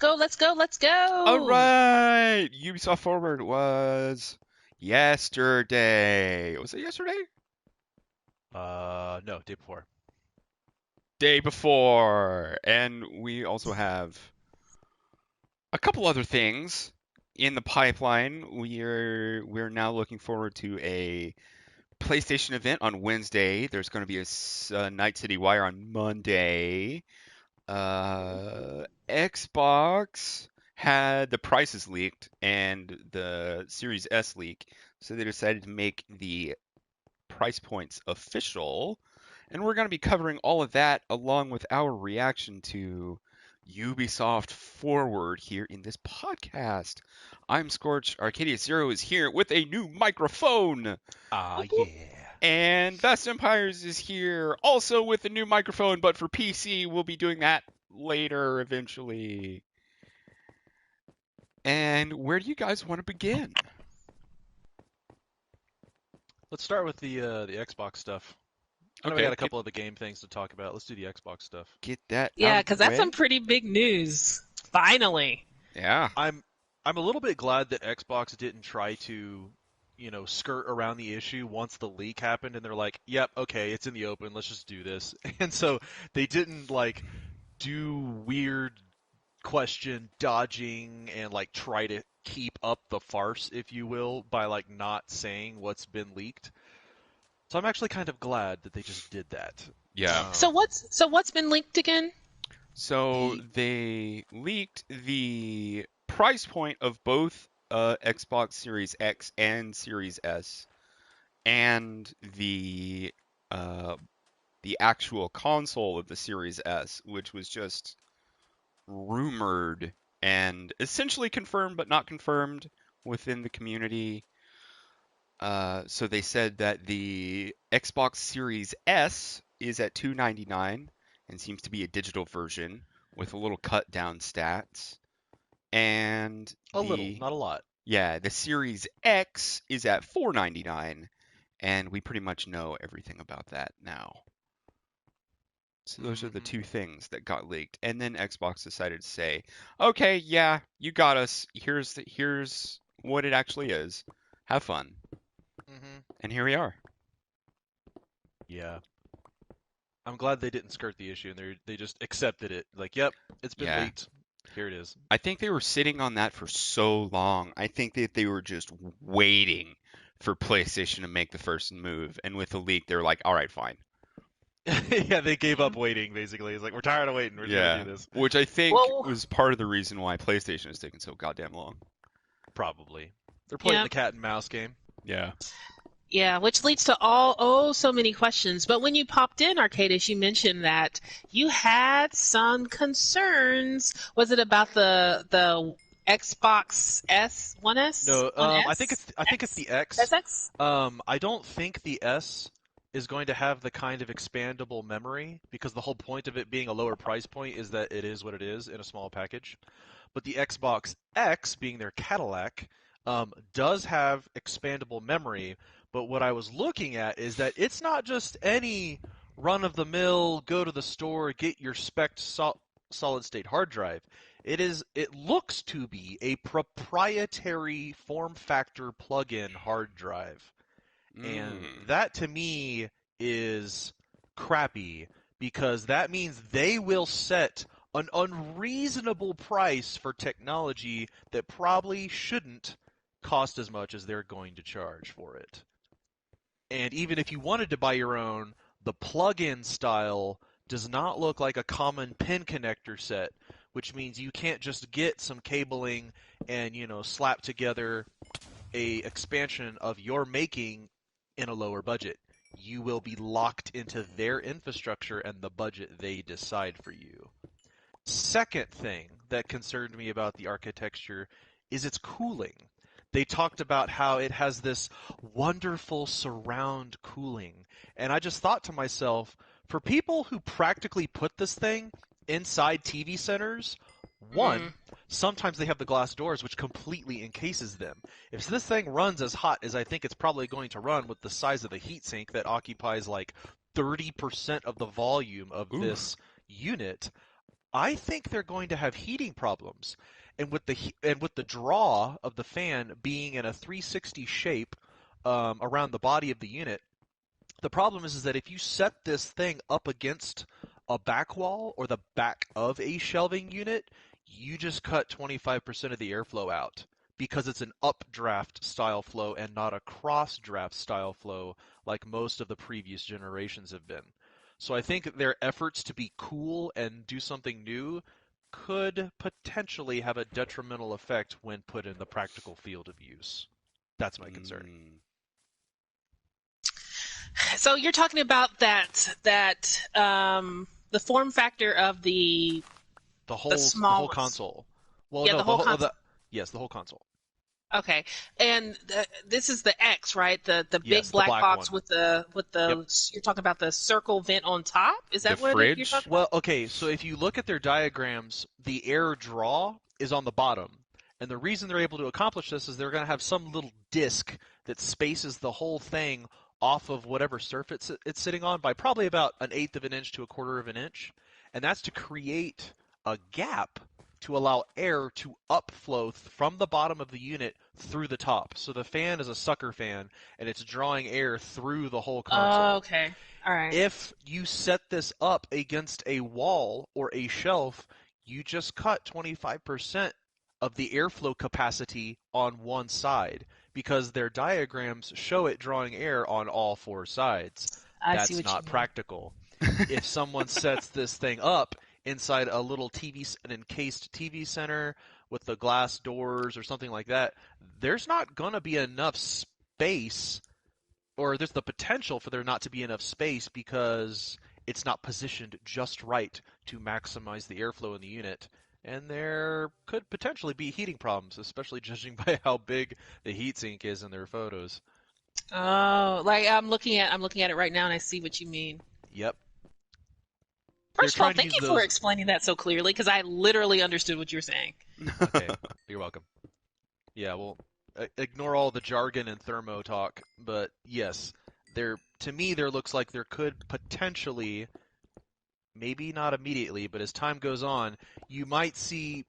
go, let's go, let's go. All right. Ubisoft Forward was yesterday. Was it yesterday? No, day before. Day before. And we also have a couple other things in the pipeline. We're now looking forward to a PlayStation event on Wednesday. There's going to be a Night City Wire on Monday. Xbox had the prices leaked and the Series S leak, so they decided to make the price points official. And we're going to be covering all of that along with our reaction to Ubisoft Forward here in this podcast. I'm Scorch. Arcadia Zero is here with a new microphone. Yeah. And Vast Empires is here also with a new microphone, but for PC, we'll be doing that later eventually. And where do you guys want to begin? Let's start with the Xbox stuff. I know we got a couple of the game things to talk about. Let's do the Xbox stuff. Get that Yeah, out because of the that's way. some pretty big news. Finally. Yeah. I'm a little bit glad that Xbox didn't try to, skirt around the issue once the leak happened, and they're like, "Yep, okay, it's in the open. Let's just do this." And so they didn't do weird question dodging and try to keep up the farce, if you will, by not saying what's been leaked. So I'm actually kind of glad that they just did that. Yeah. So what's been leaked again? So they leaked the price point of both Xbox Series X and Series S, and the actual console of the Series S, which was just rumored and essentially confirmed but not confirmed within the community. So they said that the Xbox Series S is at $299 and seems to be a digital version with a little cut down stats. And little, not a lot. Yeah, the Series X is at $499, and we pretty much know everything about that now. So those are the two things that got leaked, and then Xbox decided to say, "Okay, yeah, you got us. Here's what it actually is. Have fun." And here we are. Yeah. I'm glad they didn't skirt the issue and they just accepted it. Yep, it's been leaked. Here it is. I think they were sitting on that for so long. I think that they were just waiting for PlayStation to make the first move, and with the leak, they were like, "All right, fine." Yeah, they gave up waiting, basically. It's like, we're tired of waiting. We're just going to do this. Which I think was part of the reason why PlayStation is taking so goddamn long. Probably. They're playing the cat and mouse game. Yeah. Yeah, which leads to so many questions. But when you popped in, Arcadis, you mentioned that you had some concerns. Was it about the Xbox S, One S? No, One I S? think it's the X. SX? I don't think the S is going to have the kind of expandable memory, because the whole point of it being a lower price point is that it is what it is in a small package. But the Xbox X, being their Cadillac, does have expandable memory. But what I was looking at is that it's not just any run-of-the-mill, go to the store, get your spec solid-state hard drive. It looks to be a proprietary form factor plug-in hard drive. And that, to me, is crappy, because that means they will set an unreasonable price for technology that probably shouldn't cost as much as they're going to charge for it. And even if you wanted to buy your own, the plug-in style does not look like a common pin connector set, which means you can't just get some cabling and, slap together a expansion of your making in a lower budget. You will be locked into their infrastructure and the budget they decide for you. Second thing that concerned me about the architecture is its cooling. They talked about how it has this wonderful surround cooling. And I just thought to myself, for people who practically put this thing inside TV centers, sometimes they have the glass doors, which completely encases them. If this thing runs as hot as I think it's probably going to run with the size of the heatsink that occupies 30% of the volume of this unit, I think they're going to have heating problems, and with the draw of the fan being in a 360 shape around the body of the unit, the problem is that if you set this thing up against a back wall or the back of a shelving unit, you just cut 25% of the airflow out because it's an updraft style flow and not a cross draft style flow like most of the previous generations have been. So I think their efforts to be cool and do something new could potentially have a detrimental effect when put in the practical field of use. That's my concern. So you're talking about that the form factor of the whole console. Well, yeah, no, the whole console. Yes, the whole console. Okay, and this is the X, right? The big Yes, the black box one. with the Yep. You're talking about the circle vent on top. Is that The what fridge? you're talking Well, okay, so if you look at their diagrams, the air draw is on the bottom. And the reason they're able to accomplish this is they're going to have some little disc that spaces the whole thing off of whatever surface it's sitting on by probably about 1/8 of an inch to 1/4 of an inch. And that's to create a gap to allow air to upflow from the bottom of the unit through the top. So the fan is a sucker fan, and it's drawing air through the whole console. Oh, okay. All right. If you set this up against a wall or a shelf, you just cut 25% of the airflow capacity on one side because their diagrams show it drawing air on all four sides. I That's see what you not mean. practical. If someone sets this thing up inside a little an encased TV center with the glass doors or something like that, there's not going to be enough space, or there's the potential for there not to be enough space because it's not positioned just right to maximize the airflow in the unit. And there could potentially be heating problems, especially judging by how big the heatsink is in their photos. Oh, like I'm looking at it right now, and I see what you mean. Yep. First of all, thank you for explaining that so clearly, because I literally understood what you were saying. Okay, you're welcome. Yeah, well, ignore all the jargon and thermo talk, but yes, to me there looks like there could potentially, maybe not immediately, but as time goes on, you might see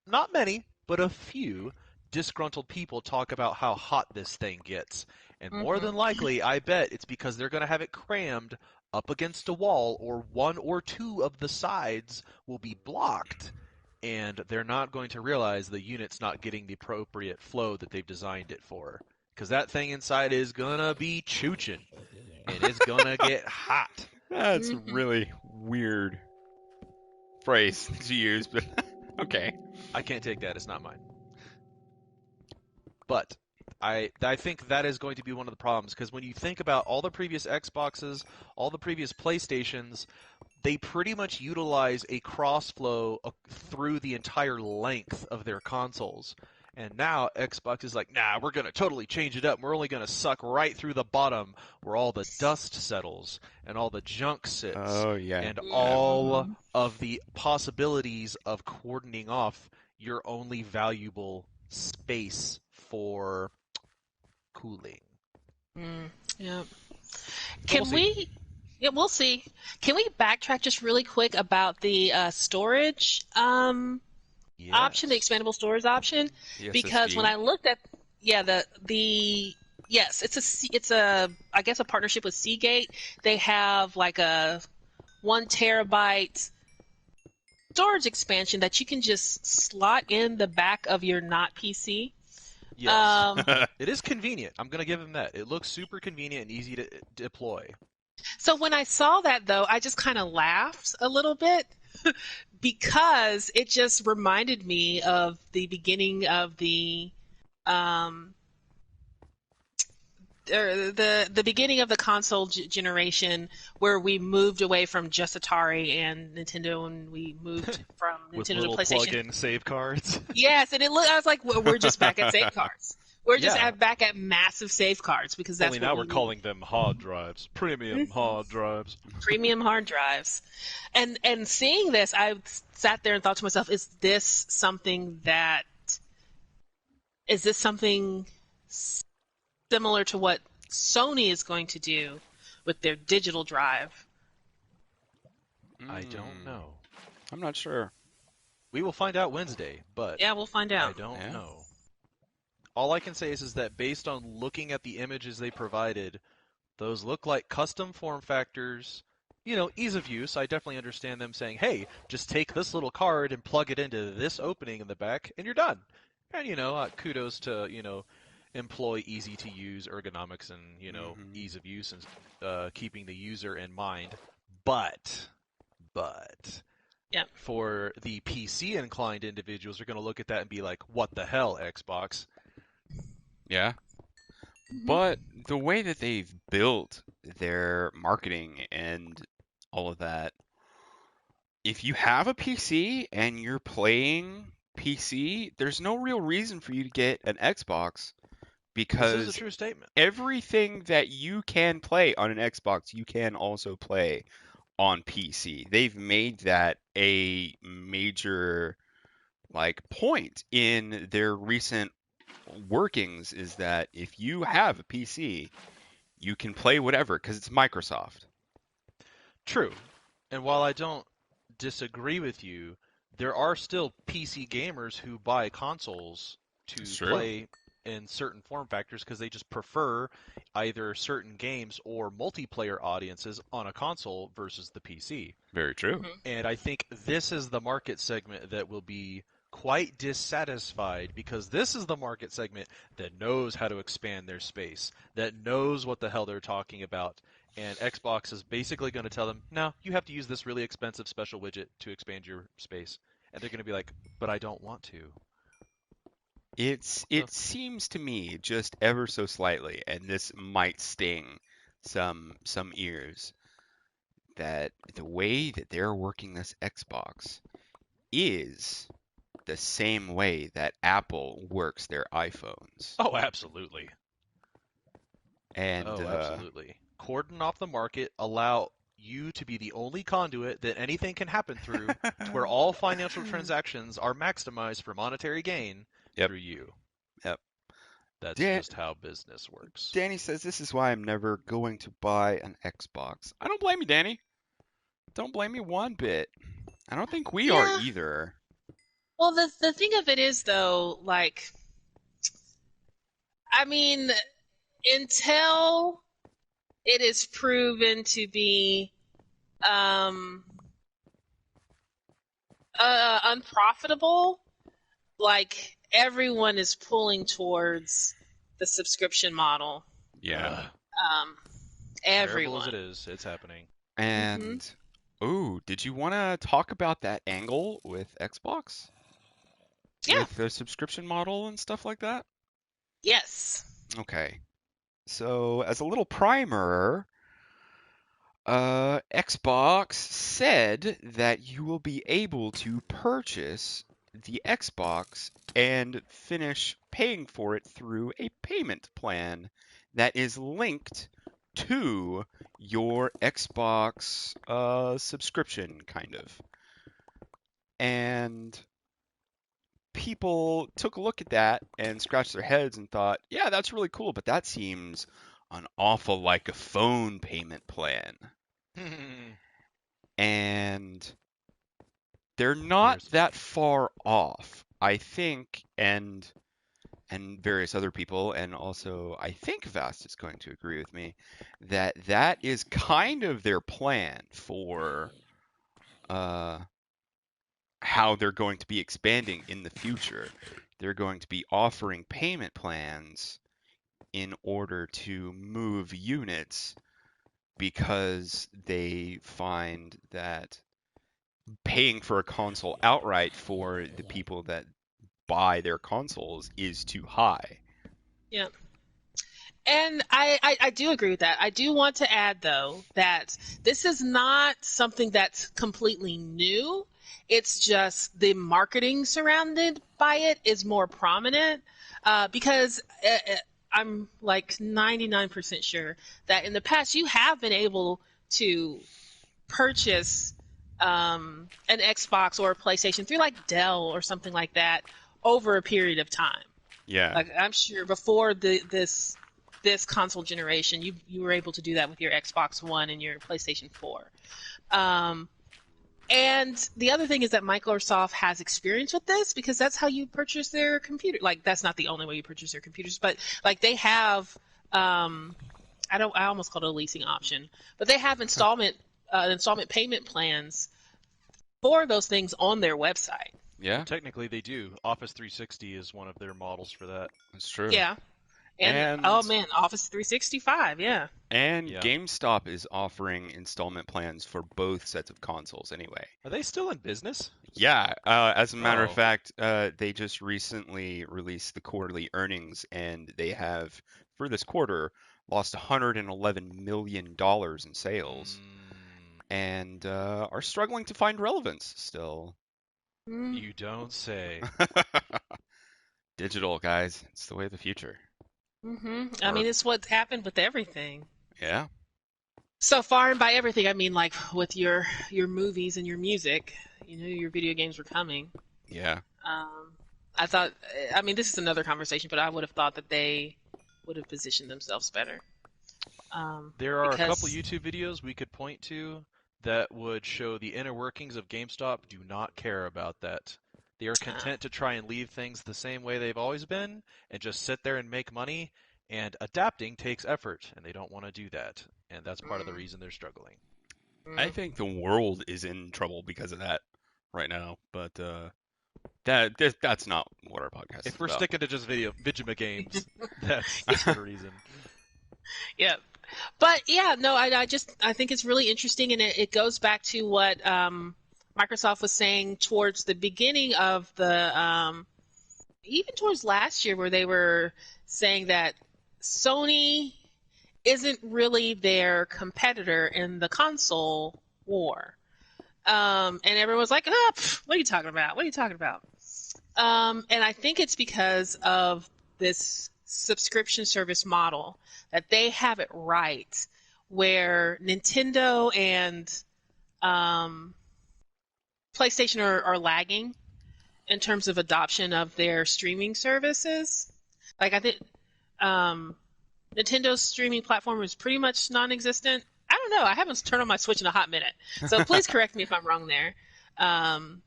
not many, but a few disgruntled people talk about how hot this thing gets. And more than likely, I bet it's because they're going to have it crammed up against a wall, or one or two of the sides will be blocked, and they're not going to realize the unit's not getting the appropriate flow that they've designed it for. Because that thing inside is going to be chooching, and it's going to get hot. That's a really weird phrase to use, but okay. I can't take that. It's not mine. But I think that is going to be one of the problems, because when you think about all the previous Xboxes, all the previous PlayStations, they pretty much utilize a cross-flow through the entire length of their consoles. And now Xbox is like, nah, we're going to totally change it up. We're only going to suck right through the bottom where all the dust settles and all the junk sits. Oh, yeah. And all of the possibilities of cordoning off your only valuable space for cooling. Yeah. Yeah, we'll see. Can we backtrack just really quick about the storage option, the expandable storage option? The because SSD. when I looked at it's a I guess a partnership with Seagate. They have like a 1 terabyte storage expansion that you can just slot in the back of your not PC. Yes. It is convenient. I'm going to give them that. It looks super convenient and easy to deploy. So when I saw that, though, I just kind of laughed a little bit because it just reminded me of the beginning of the beginning of the console generation, where we moved away from just Atari and Nintendo, and we moved from Nintendo to PlayStation. With little plug-in save cards. Yes, and I was like, we're just back at save cards. We're just back at massive save cards, because that's only what now we're calling them hard drives, premium hard drives. Premium hard drives. And seeing this, I sat there and thought to myself, is this something similar to what Sony is going to do with their digital drive? I don't know. I'm not sure. We will find out Wednesday, but Yeah, we'll find out. I don't Yeah. know. All I can say is that based on looking at the images they provided, those look like custom form factors. Ease of use. I definitely understand them saying, hey, just take this little card and plug it into this opening in the back, and you're done. And, kudos to, employ easy to use ergonomics and, ease of use and keeping the user in mind. But, Yep. for the PC inclined individuals, are going to look at that and be like, what the hell, Xbox? Yeah. But the way that they've built their marketing and all of that, if you have a PC and you're playing PC, there's no real reason for you to get an Xbox This is a because true statement. everything that you can play on an Xbox, you can also play on PC. They've made that a major point in their recent workings is that if you have a PC, you can play whatever because it's Microsoft. True. And while I don't disagree with you, there are still PC gamers who buy consoles to It's true. play in certain form factors because they just prefer either certain games or multiplayer audiences on a console versus the PC. Very true. And I think this is the market segment that will be quite dissatisfied because this is the market segment that knows how to expand their space, that knows what the hell they're talking about. And Xbox is basically going to tell them, no, you have to use this really expensive special widget to expand your space. And they're going to be like, but I don't want to. It seems to me just ever so slightly, and this might sting some ears, that the way that they're working this Xbox is the same way that Apple works their iPhones. Oh, absolutely. And absolutely. Cordon off the market, allow you to be the only conduit that anything can happen through to where all financial transactions are maximized for monetary gain through you. Yep. That's just how business works. Danny says this is why I'm never going to buy an Xbox. I don't blame you, Danny. Don't blame me one bit. I don't think we are either. Well, the thing of it is, though, until it is proven to be unprofitable, everyone is pulling towards the subscription model. Yeah. Everyone. Terrible as it is, it's happening. And did you want to talk about that angle with Xbox? Yeah. With the subscription model and stuff like that? Yes. Okay. So, as a little primer, Xbox said that you will be able to purchase the Xbox and finish paying for it through a payment plan that is linked to your Xbox subscription, kind of. And people took a look at that and scratched their heads and thought, yeah, that's really cool, but that seems an awful like a phone payment plan. And they're not that far off, I think, and various other people, and also I think Vast is going to agree with me, that is kind of their plan for how they're going to be expanding in the future. They're going to be offering payment plans in order to move units because they find that paying for a console outright for the people that buy their consoles is too high. Yeah. And I do agree with that. I do want to add, though, that this is not something that's completely new. It's just the marketing surrounded by it is more prominent because I'm 99% sure that in the past you have been able to purchase an Xbox or a PlayStation through Dell or something like that over a period of time. Yeah. I'm sure before this console generation, you were able to do that with your Xbox One and your PlayStation 4. And the other thing is that Microsoft has experience with this because that's how you purchase their computer. Like, that's not the only way you purchase their computers, but like they have, I almost called it a leasing option, but they have installment payment plans for those things on their website. Yeah, Technically, they do. Office 360 is one of their models for that. that's true. Yeah. And oh man, Office 365, yeah. And Yeah. GameStop is offering installment plans for both sets of consoles anyway. Are they still in business? Yeah, as a matter of Oh. fact, they just recently released the quarterly earnings, and they have, for this quarter, lost $111 million in sales, and are struggling to find relevance still. You don't say. Digital, guys, it's the way of the future. I mean, it's what's happened with everything. Yeah. So far, and by everything, I mean like with your movies and your music. You knew your video games were coming. Yeah. I thought, I mean, this is another conversation, but I would have thought that they would have positioned themselves better. There are a couple because- YouTube videos we could point to that would show the inner workings of GameStop do not care about that. They are content to try and leave things the same way they've always been and just sit there and make money, and adapting takes effort, and they don't want to do that. And that's part of the reason they're struggling. I think the world is in trouble because of that right now, but that's not what our podcast is If we're about. sticking to just Vigima games, that's the reason. Yeah. But yeah, no, I think it's really interesting, and it goes back to what Microsoft was saying towards the beginning of the, even towards last year, where they were saying that Sony isn't really their competitor in the console war. And everyone was like, what are you talking about? What are you talking about? And I think it's because of this subscription service model that they have it right, where Nintendo and PlayStation are lagging in terms of adoption of their streaming services. Like, I think Nintendo's streaming platform is pretty much non-existent. I don't know. I haven't turned on my Switch in a hot minute, so please correct me if I'm wrong there. And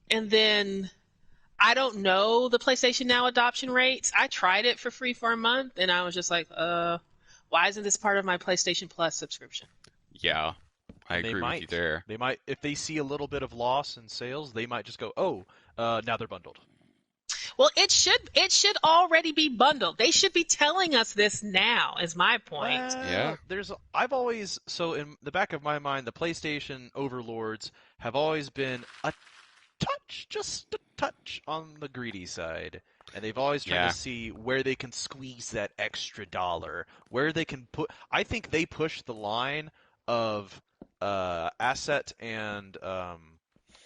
then I don't know the PlayStation Now adoption rates. I tried it for free for a month, and I was just like, why isn't this part of my PlayStation Plus subscription? Yeah, I They agree with you might. there. They might, if they see a little bit of loss in sales, they might just go, "Oh, now they're bundled." Well, it should already be bundled. They should be telling us this now, is my point. Yeah. I've always, so in the back of my mind, the PlayStation overlords have always been a touch, just a touch on the greedy side. And they've always tried to see where they can squeeze that extra dollar, where they can put. I think they push the line of asset and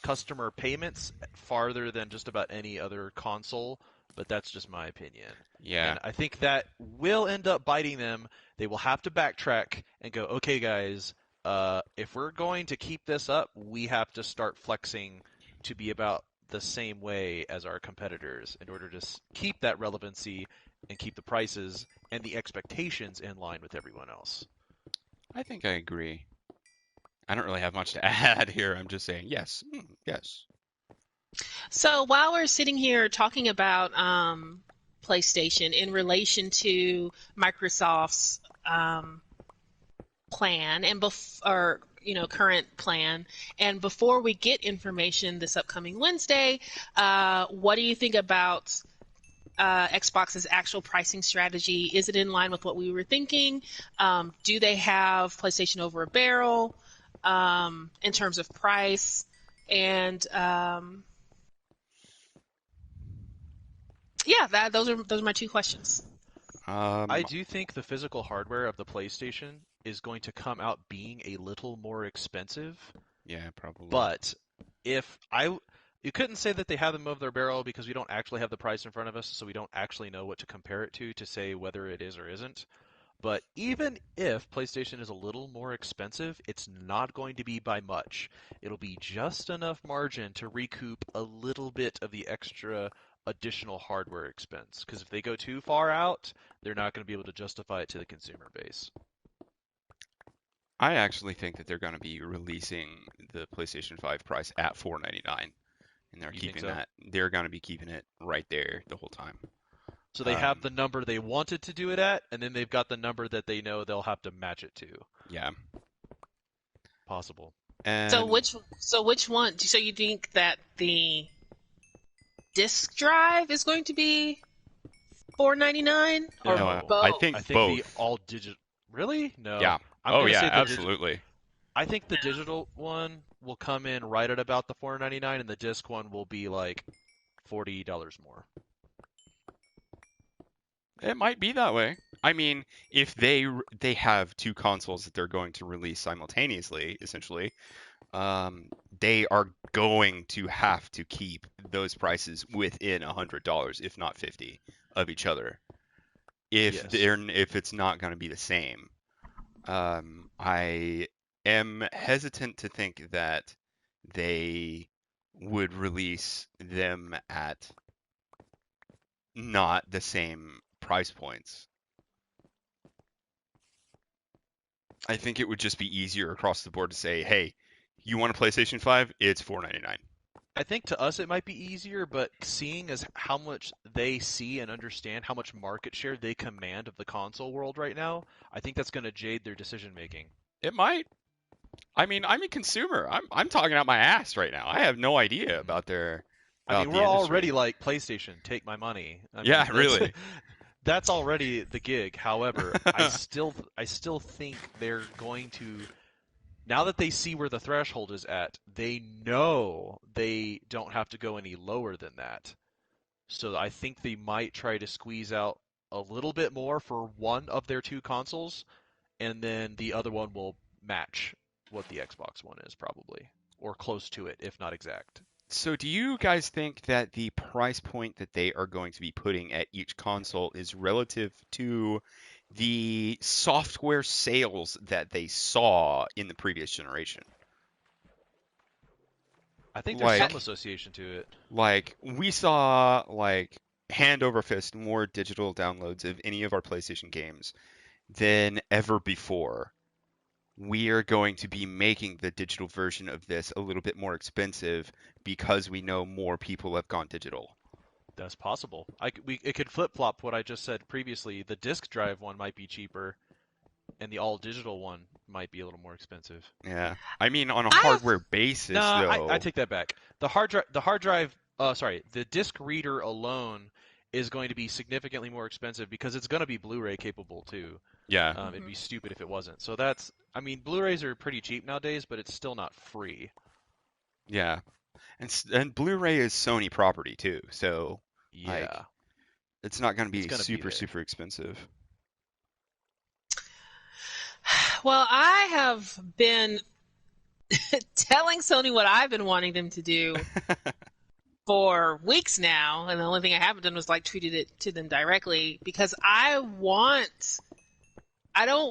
customer payments farther than just about any other console, but that's just my opinion. Yeah. And I think that will end up biting them. They will have to backtrack and go, okay, guys, if we're going to keep this up, we have to start flexing to be about the same way as our competitors in order to keep that relevancy and keep the prices and the expectations in line with everyone else. I think I agree. I don't really have much to add here. I'm just saying yes. Yes. So while we're sitting here talking about PlayStation in relation to Microsoft's plan and current plan, and before we get information this upcoming Wednesday, what do you think about Xbox's actual pricing strategy? Is it in line with what we were thinking? Do they have PlayStation over a barrel in terms of price? And those are my two questions. I do think the physical hardware of the PlayStation is going to come out being a little more expensive. Yeah, probably. But you couldn't say that they have them over their barrel because we don't actually have the price in front of us, so we don't actually know what to compare it to say whether it is or isn't. But even if PlayStation is a little more expensive, it's not going to be by much. It'll be just enough margin to recoup a little bit of the extra additional hardware expense. Because if they go too far out, they're not going to be able to justify it to the consumer base. I actually think that they're going to be releasing the PlayStation 5 price at $499, and they're You think keeping so? that. They're going to be keeping it right there the whole time. So they have the number they wanted to do it at, and then they've got the number that they know they'll have to match it to. Yeah. Possible. And So which one? So you think that the disk drive is going to be $499 or No, both? I think both. the all digital. Really? No. Yeah. I'm Oh gonna yeah, say the absolutely. I think the digital one will come in right at about the $499, and the disc one will be like $40 more. It might be that way. I mean, if they have two consoles that they're going to release simultaneously, essentially, they are going to have to keep those prices within $100, if not 50, of each other. If it's not going to be the same, I am hesitant to think that they would release them at not the same price points. I think it would just be easier across the board to say, hey, you want a PlayStation 5? It's $499. I think to us it might be easier, but seeing as how much they see and understand how much market share they command of the console world right now, I think that's going to jade their decision making. It might. I mean, I'm a consumer. I'm talking out my ass right now. I have no idea about their. I mean, the we're industry. already like PlayStation, take my money. Yeah, really. That's already the gig. However, I still think they're going to, now that they see where the threshold is at, they know they don't have to go any lower than that. So I think they might try to squeeze out a little bit more for one of their two consoles, and then the other one will match what the Xbox One is probably, or close to it, if not exact. So do you guys think that the price point that they are going to be putting at each console is relative to the software sales that they saw in the previous generation? I think there's some association to it. Like, we saw, like, hand over fist more digital downloads of any of our PlayStation games than ever before. We are going to be making the digital version of this a little bit more expensive because we know more people have gone digital. That's possible. It could flip-flop what I just said previously. The disk drive one might be cheaper, and the all-digital one might be a little more expensive. Yeah. I mean, on a hardware basis, though. I take that back. The disc reader alone is going to be significantly more expensive because it's going to be Blu-ray capable too. Yeah. It'd be stupid if it wasn't. So Blu-rays are pretty cheap nowadays, but it's still not free. Yeah. And Blu-ray is Sony property too, so yeah, it's not going to be super expensive. Well, I have been telling Sony what I've been wanting them to do for weeks now, and the only thing I haven't done was like tweeted it to them directly because I don't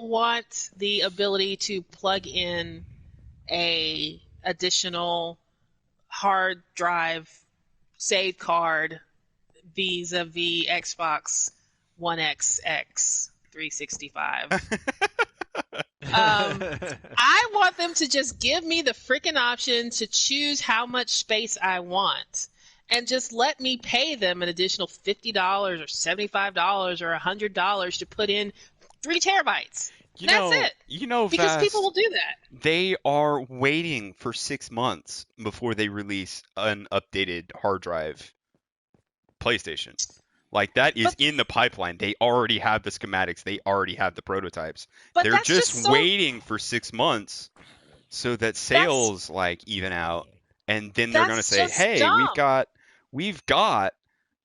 want the ability to plug in a additional hard drive save card vis-a-vis Xbox One X 365. I want them to just give me the freaking option to choose how much space I want and just let me pay them an additional $50 or $75 or $100 to put in 3 terabytes. That's it. Because people will do that. They are waiting for 6 months before they release an updated hard drive PlayStation. Like, that is in the pipeline. They already have the schematics. They already have the prototypes. They're just waiting for 6 months so that sales even out, and then they're going to say, "Hey, dumb. we've got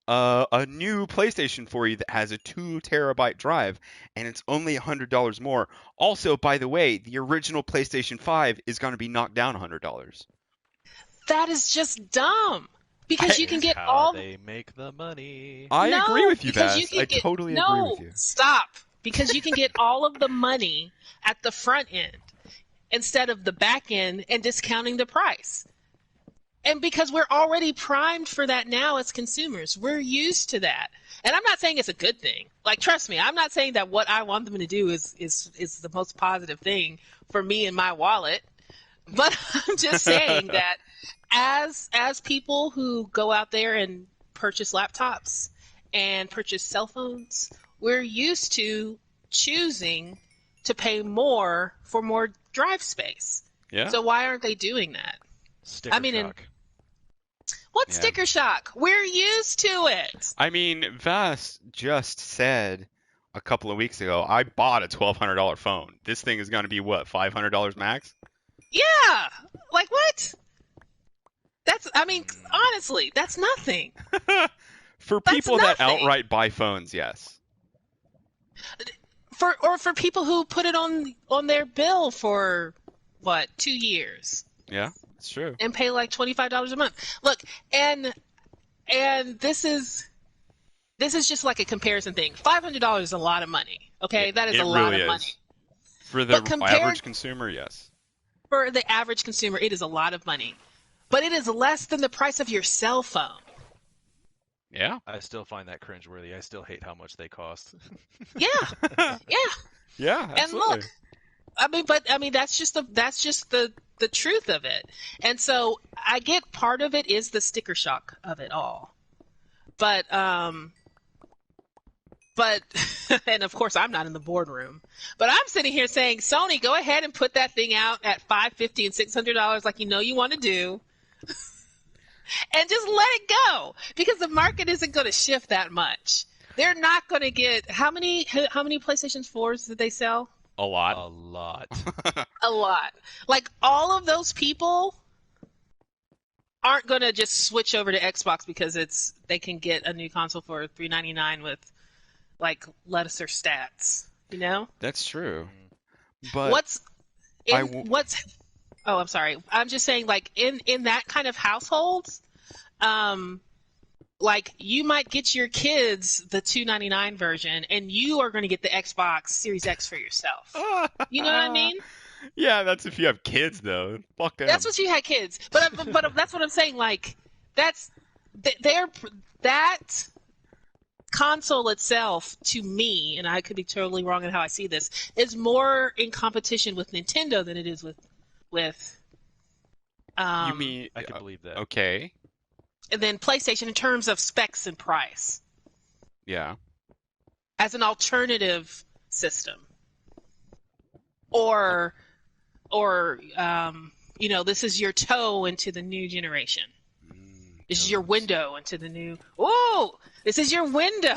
a new PlayStation for you that has a 2 terabyte drive, and it's only $100 more. Also, by the way, the original PlayStation 5 is going to be knocked down $100." That is just dumb. Because you can get how they make the money. I agree with you, Bass. I totally agree with you. Stop. Because you can get all of the money at the front end instead of the back end and discounting the price. And because we're already primed for that now as consumers, we're used to that. And I'm not saying it's a good thing. Like, trust me, I'm not saying that what I want them to do is the most positive thing for me and my wallet. But I'm just saying that as people who go out there and purchase laptops and purchase cell phones, we're used to choosing to pay more for more drive space. Yeah. So why aren't they doing that? Sticker mean, shock. What's Yeah. sticker shock? We're used to it. I mean, Vas just said a couple of weeks ago, I bought a $1,200 phone. This thing is going to be what, $500 max? Yeah. Like what? Honestly, that's nothing. For That's people that nothing. outright buy phones, yes. For people who put it on their bill for what, 2 years Yeah, it's true. and pay like $25 a month. Look, and this is just like a comparison thing. $500 is a lot of money. Okay, that is It a lot really of is. money. For the But compared- average consumer, yes. For the average consumer, it is a lot of money. But it is less than the price of your cell phone. Yeah. I still find that cringeworthy. I still hate how much they cost. Yeah. Yeah. Yeah, absolutely. And look, that's just the truth of it. And so I get part of it is the sticker shock of it all. But and of course I'm not in the boardroom. But I'm sitting here saying, Sony, go ahead and put that thing out at $550 and $600 like you know you want to do. And just let it go, because the market isn't going to shift that much. They're not going to get how many PlayStation 4s did they sell? A lot. A lot. A lot. Like, all of those people aren't going to just switch over to Xbox because they can get a new console for $399 with like lesser stats, you know? That's true. But What's Oh, I'm sorry. I'm just saying, like, in that kind of households, like, you might get your kids the $299 version, and you are going to get the Xbox Series X for yourself. You know what I mean? Yeah, that's if you have kids, though. Fuck them. That's what you had kids. But that's what I'm saying. Like, that console itself, to me, and I could be totally wrong in how I see this, is more in competition with Nintendo than it is with you mean I can believe that. Okay. and then PlayStation in terms of specs and price Yeah. as an alternative system, or this is your toe into the new generation. This is your window into the new. Oh, this is your window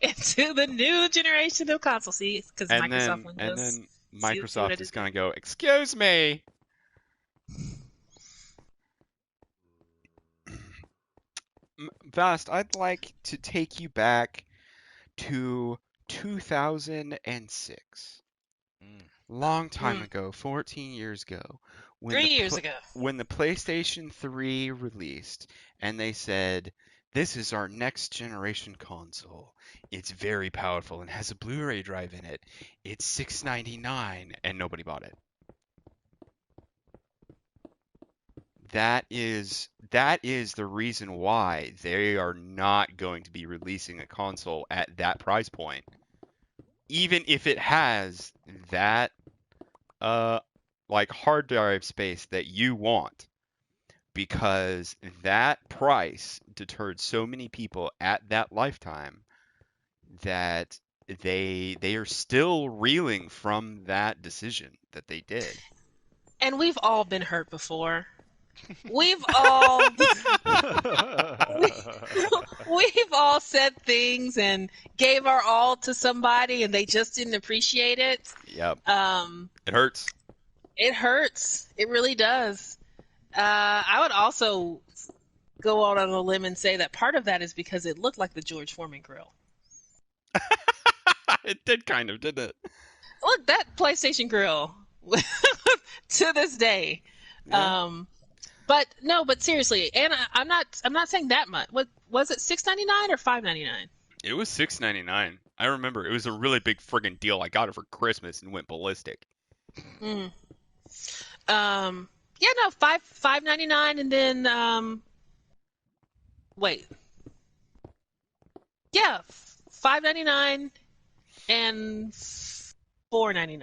into the new generation of consoles. See, because Microsoft Windows. And then See what I Microsoft did is going to go, excuse me. Vast, I'd like to take you back to 2006. Long time ago, 14 years ago. 3 years ago. When the PlayStation 3 released, and they said, this is our next generation console. It's very powerful and has a Blu-ray drive in it. It's $699, and nobody bought it. That is the reason why they are not going to be releasing a console at that price point. Even if it has that like hard drive space that you want, because that price deterred so many people at that lifetime that they are still reeling from that decision that they did. And we've all been hurt before. We've all said things and gave our all to somebody and they just didn't appreciate it. Yep. It hurts. It hurts. It really does. I would also go out on a limb and say that part of that is because it looked like the George Foreman grill. It did kind of, didn't it? Look, that PlayStation grill to this day. Yeah. But seriously, and I'm not saying that much. What was it, $6.99 or $5.99? It was $6.99. I remember it was a really big friggin' deal. I got it for Christmas and went ballistic. Yeah, Yeah, no, $5.99, and then wait, yeah, $5.99 and $4.99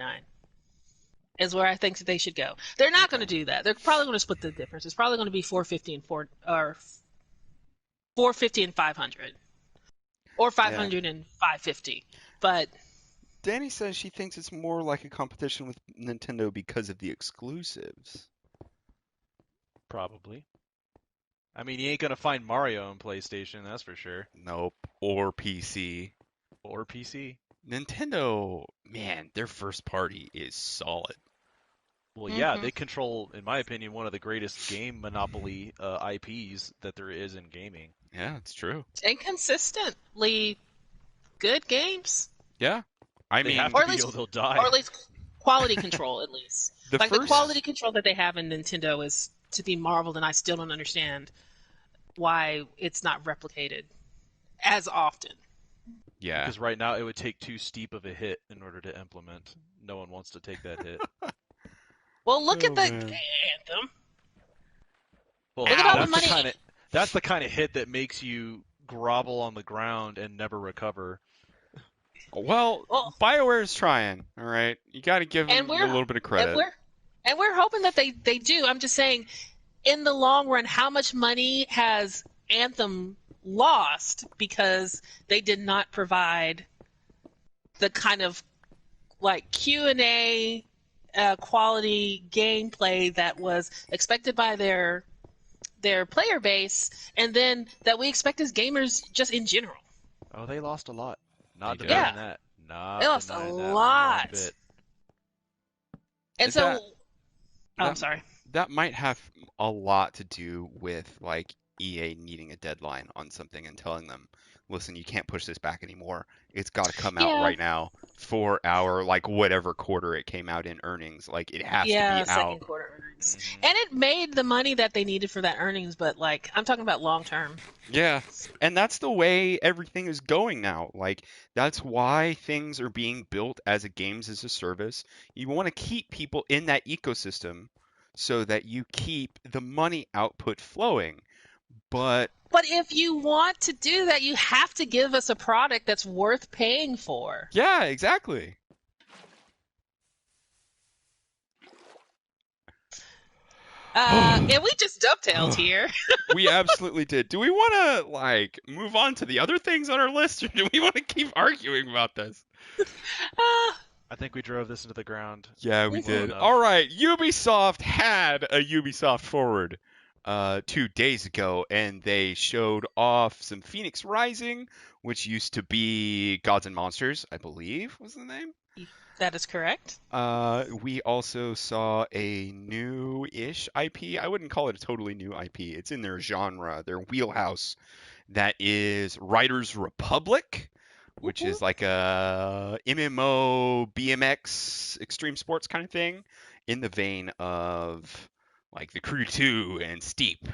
is where I think that they should go. They're not going to do that. They're probably going to split the difference. It's probably going to be $4.50 and $4.50 and $500, or $500 and $5.50. But Danny says she thinks it's more like a competition with Nintendo because of the exclusives. Probably. I mean, you ain't gonna find Mario on PlayStation, that's for sure. Nope. Or PC. Or PC. Nintendo, man, their first party is solid. Well, yeah, they control, in my opinion, one of the greatest game monopoly IPs that there is in gaming. Yeah, it's true. and consistently good games. Yeah. I They mean, have Or to at be least- able to die. Or at least quality control, at least. The The first- quality control that they have in Nintendo is to be marveled, and I still don't understand why it's not replicated as often. yeah. Because right now it would take too steep of a hit in order to implement. No one wants to take that hit. Well, look at the man. Anthem. Well, Look at all the that's money- that's the kind of hit that makes you grovel on the ground and never recover. Well, Well- BioWare's trying, all right? You got to give them And a we're- little bit of credit. And we're hoping that they do. I'm just saying, in the long run, how much money has Anthem lost because they did not provide the kind of like Q&A quality gameplay that was expected by their player base, and then that we expect as gamers just in general. Oh, they lost a lot. Not They denying did. that. Not They lost a denying that lot. one bit. And Is so, that- I'm sorry. That might have a lot to do with like EA needing a deadline on something and telling them, listen, you can't push this back anymore. It's got to come out Yeah. right now for our like whatever quarter it came out in earnings. Like it has to be Second out. quarter earnings. Mhm. And it made the money that they needed for that earnings, but like I'm talking about long term. Yeah. And that's the way everything is going now. Like that's why things are being built as a games as a service. You want to keep people in that ecosystem so that you keep the money output flowing. But But if you want to do that, you have to give us a product that's worth paying for. yeah, exactly. And we just dovetailed here. We absolutely did. Do we want to like move on to the other things on our list, or do we want to keep arguing about this? I think we drove this into the ground. Yeah, we Mhm. did. Enough. All right, Ubisoft had a Ubisoft Forward 2 days ago, and they showed off some Phoenix Rising, which used to be Gods and Monsters, I believe was the name. That is correct. We also saw a new-ish IP. I wouldn't call it a totally new IP. It's in their genre, their wheelhouse. That is Riders Republic, which is like a MMO, BMX, extreme sports kind of thing, in the vein of like The Crew 2 and Steep.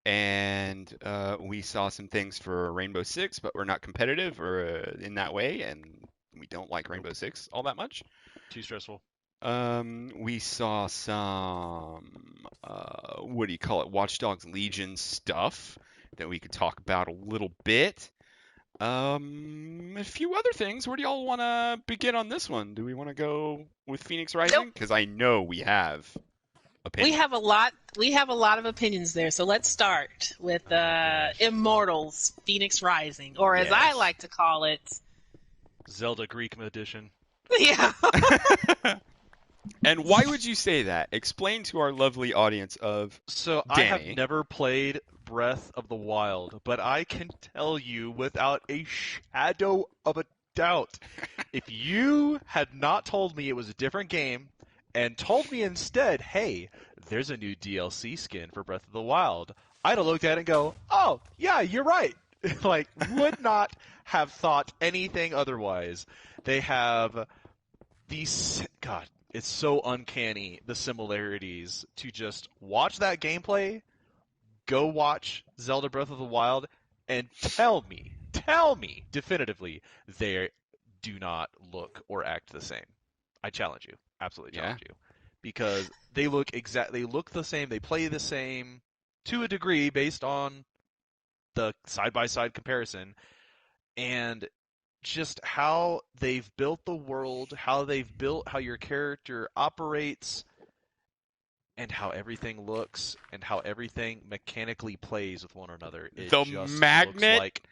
And we saw some things for Rainbow Six, but we're not competitive or in that way, and we don't like Rainbow Six all that much. Too stressful. We saw some what do you call it? Watch Dogs Legion stuff that we could talk about a little bit. A few other things. Where do y'all want to begin on this one? Do we want to go with Phoenix Rising? Because I know we have opinions. We have a lot of opinions there. So let's start with Immortals Phoenix Rising, or as I Yes. like to call it, Zelda Greek edition. yeah. And why would you say that? Explain to our lovely audience of So I have Danny. never played Breath of the Wild, but I can tell you without a shadow of a doubt, if you had not told me it was a different game and told me instead, hey, there's a new DLC skin for Breath of the Wild, I'd have looked at it and go, oh, yeah, you're right. Like, would not have thought anything otherwise. They have these, God, it's so uncanny, the similarities to just watch that gameplay, go watch Zelda Breath of the Wild, and tell me definitively they do not look or act the same. I challenge you. Absolutely Yeah. challenge you. because they look the same, they play the same to a degree based on the side-by-side comparison, and just how they've built the world, how your character operates, and how everything looks, and how everything mechanically plays with one another. It The just magnet? looks like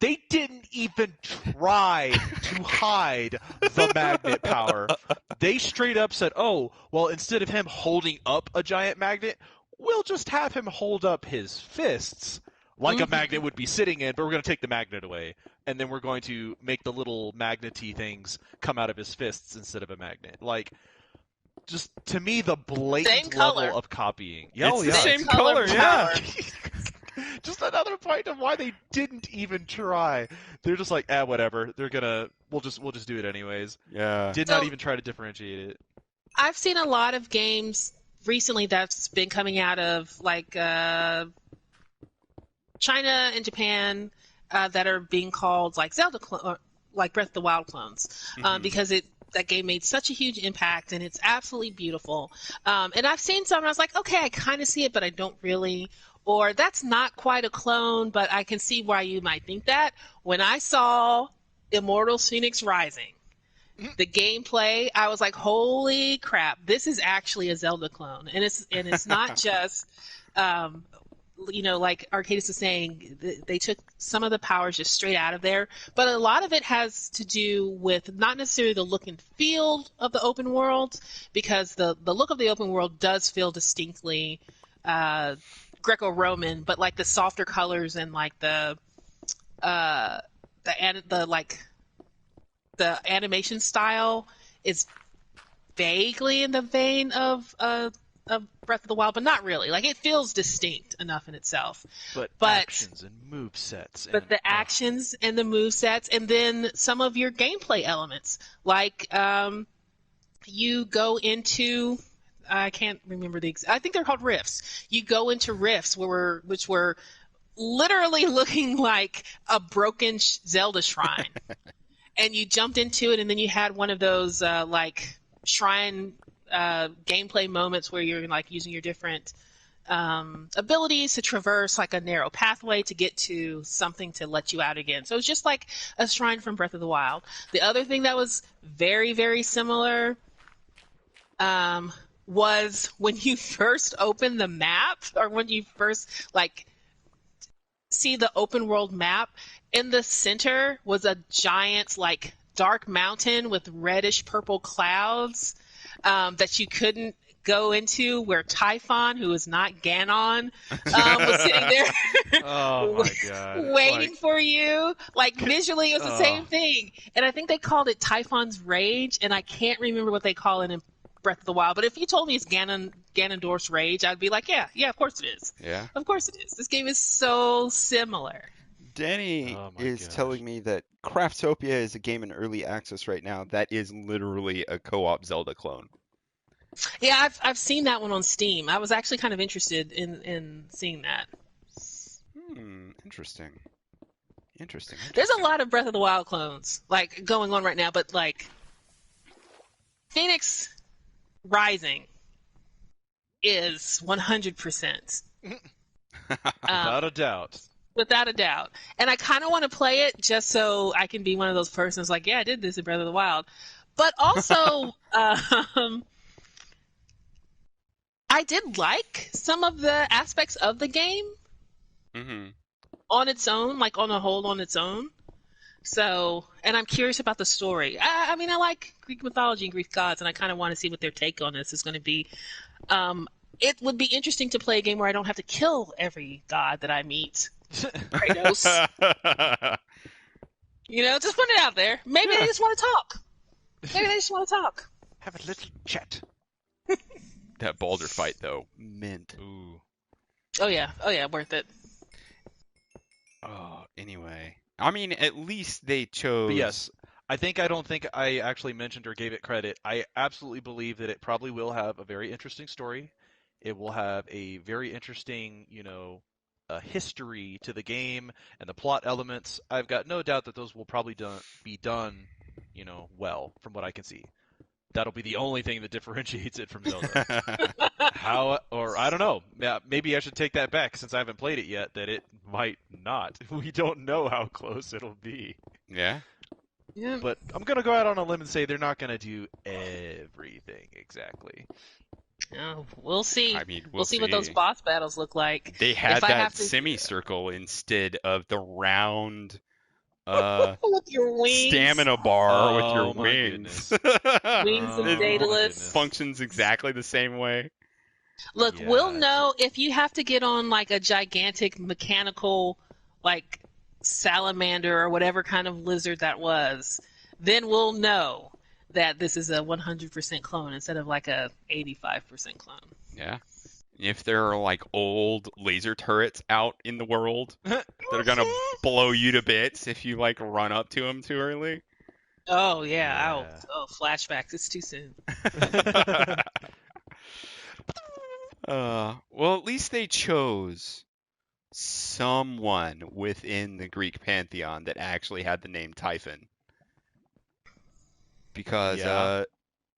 they didn't even try to hide the magnet power. They straight up said, "Oh, well, instead of him holding up a giant magnet, we'll just have him hold up his fists like a magnet would be sitting in, but we're going to take the magnet away, and then we're going to make the little magnety things come out of his fists instead of a magnet." Like, just to me, the blatant level of copying. It's the same color, yeah. Just another point of why they didn't even try. They're just like, whatever. We'll just do it anyways. Yeah. Did not even try to differentiate it. I've seen a lot of games recently that's been coming out of like China and Japan that are being called like Zelda like Breath of the Wild clones, because that game made such a huge impact and it's absolutely beautiful. And I've seen some and I was like, okay, I kind of see it, but I don't really. Or that's not quite a clone, but I can see why you might think that. When I saw Immortals Phoenix Rising, the gameplay, I was like, holy crap, this is actually a Zelda clone. And it's not just, like Arcadis is saying, they took some of the powers just straight out of there. But a lot of it has to do with not necessarily the look and feel of the open world, because the look of the open world does feel distinctly Greco-Roman, but like the softer colors and like the animation style is vaguely in the vein of Breath of the Wild, but not really. Like, it feels distinct enough in itself. But actions and movesets. But the actions and the movesets, and then some of your gameplay elements, like you go into. I can't remember I think they're called rifts. You go into rifts which were literally looking like a broken Zelda shrine. And you jumped into it, and then you had one of those like shrine gameplay moments where you're like using your different abilities to traverse like a narrow pathway to get to something to let you out again. So it's just like a shrine from Breath of the Wild. The other thing that was very, very similar was when you first open the map, or when you first like see the open world map, in the center was a giant like dark mountain with reddish purple clouds that you couldn't go into, where Typhon, who is not Ganon, was sitting there oh my God. waiting for you. Like, visually, it was the same thing. And I think they called it Typhon's Rage, and I can't remember what they call it in Breath of the Wild. But if you told me it's Ganondorf's Rage, I'd be like, yeah, of course it is. Yeah. Of course it is. This game is so similar. Danny is telling me that Craftopia is a game in early access right now that is literally a co-op Zelda clone. Yeah, I've seen that one on Steam. I was actually kind of interested in seeing that. Interesting. There's a lot of Breath of the Wild clones like going on right now, but like Phoenix Rising is 100%. Without a doubt. Without a doubt. And I kind of want to play it just so I can be one of those persons like, yeah, I did this in Breath of the Wild. But also, I did like some of the aspects of the game on its own, like on a whole on its own. So, and I'm curious about the story. I mean, I like Greek mythology and Greek gods, and I kind of want to see what their take on this is going to be. It would be interesting to play a game where I don't have to kill every god that I meet. Kratos. Just put it out there. Maybe they just want to talk. Have a little chat. That Baldur fight, though, mint. Ooh. Oh yeah, worth it. Oh, anyway. I mean, at least they chose... But yes, I don't think I actually mentioned or gave it credit. I absolutely believe that it probably will have a very interesting story. It will have a very interesting, history to the game and the plot elements. I've got no doubt that those will probably be done, well, from what I can see. That'll be the only thing that differentiates it from Zelda. I don't know. Yeah, maybe I should take that back since I haven't played it yet, that it might not. We don't know how close it'll be. Yeah. Yeah. But I'm going to go out on a limb and say they're not going to do everything exactly. Oh, we'll see. I mean, We'll see what those boss battles look like. They had If I that have to- semicircle instead of the round with your wings. stamina bar with your Oh, my wings. Wings and Oh, Daedalus. Functions exactly the same way. Look, Yeah. we'll know if you have to get on like a gigantic mechanical, like salamander or whatever kind of lizard that was. Then we'll know that this is a 100% clone instead of like a 85% clone. Yeah. If there are like old laser turrets out in the world that are gonna blow you to bits if you like run up to them too early. Oh yeah. Yeah. Oh, flashbacks. It's too soon. Well, at least they chose someone within the Greek pantheon that actually had the name Typhon. Because Yeah.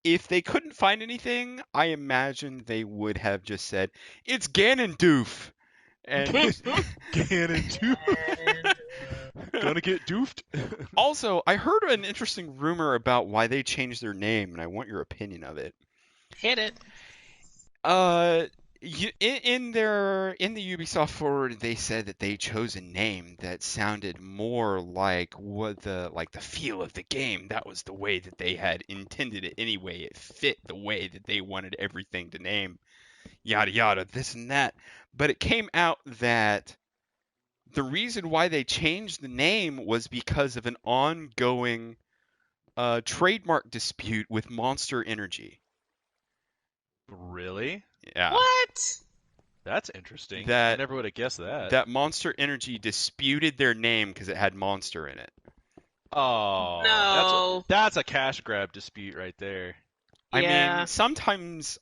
if they couldn't find anything, I imagine they would have just said, "It's Ganondorf." And Ganondorf. Gonna get doofed. also, I heard an interesting rumor about why they changed their name, and I want your opinion of it. Hit it. In the Ubisoft Forward, they said that they chose a name that sounded more like the feel of the game. That was the way that they had intended it anyway. It fit the way that they wanted everything to name, yada yada, this and that. But it came out that the reason why they changed the name was because of an ongoing trademark dispute with Monster Energy. Really? Yeah. What? That's interesting. That- I never would have guessed that. That Monster Energy disputed their name because it had Monster in it. Oh, No. that's a cash grab dispute right there. I Yeah. mean, sometimes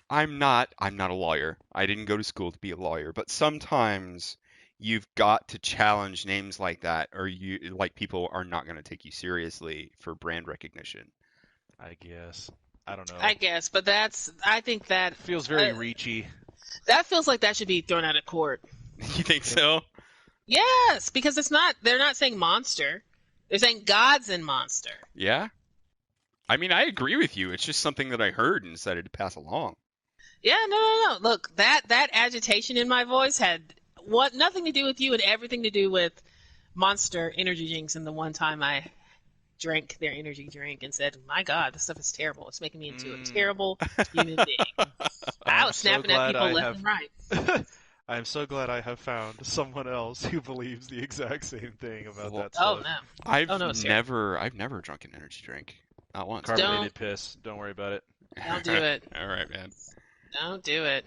I'm not a lawyer. I didn't go to school to be a lawyer, but sometimes you've got to challenge names like that, or people are not going to take you seriously for brand recognition. I guess. I don't know. I guess, but I think that Feels very reachy. that feels like that should be thrown out of court. You think so? Yes, because they're not saying monster. They're saying gods and monster. Yeah. I mean, I agree with you. It's just something that I heard and decided to pass along. Yeah, no. Look, that agitation in my voice had nothing to do with you and everything to do with Monster energy drinks, and the one time I drank their energy drink and said, "My God, this stuff is terrible. It's making me into a terrible human being." I was snapping at people left and right. I'm so glad I have found someone else who believes the exact same thing about that Oh stuff. no. I've Oh, no, it's terrible. never drunk an energy drink. Not once. Carbonated piss. Don't worry about it. Don't do it. All right, man. Don't do it.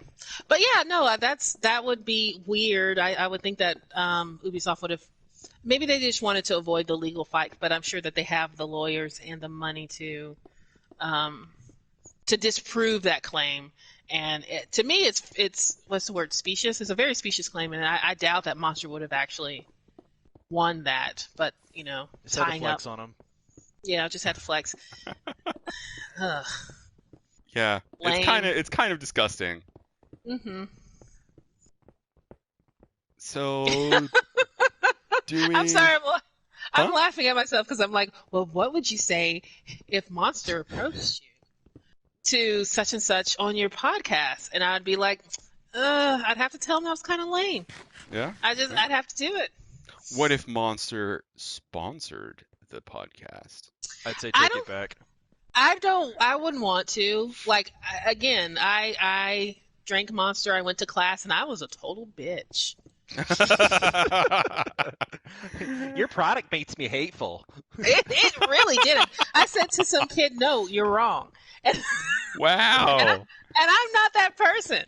But yeah, no, that would be weird. I would think that Ubisoft would have. Maybe they just wanted to avoid the legal fight, but I'm sure that they have the lawyers and the money to disprove that claim. And to me, it's what's the word? Specious. It's a very specious claim, and I doubt that Monster would have actually won that. But Just had to tying flex up. on him. Yeah, just had to flex. Ugh. Yeah, Lame. it's kind of disgusting. Mm-hmm. So, do we? I'm sorry. I'm Huh? laughing at myself because I'm like, well, what would you say if Monster approached you to such and such on your podcast? And I'd be like, I'd have to tell him that was kind of lame. Yeah. I'd have to do it. What if Monster sponsored the podcast? I'd say I take it back. I wouldn't want to. Like, again, I drank Monster. I went to class and I was a total bitch. Your product makes me hateful. It really didn't. I said to some kid, no, you're wrong. And Wow. And I'm not that person.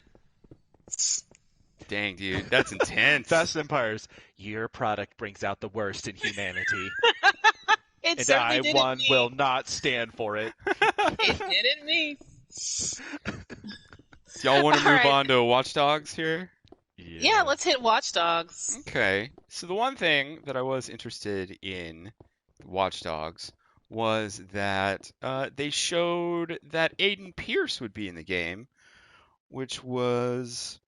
Dang, dude, that's intense. Fast Empires. Your product brings out the worst in humanity, It and certainly I, didn't one, mean. will not stand for it. It didn't mean. Y'all want to All move right. on to Watch Dogs here? Yeah, let's hit Watch Dogs. Okay. So the one thing that I was interested in Watch Dogs was that they showed that Aiden Pierce would be in the game, which was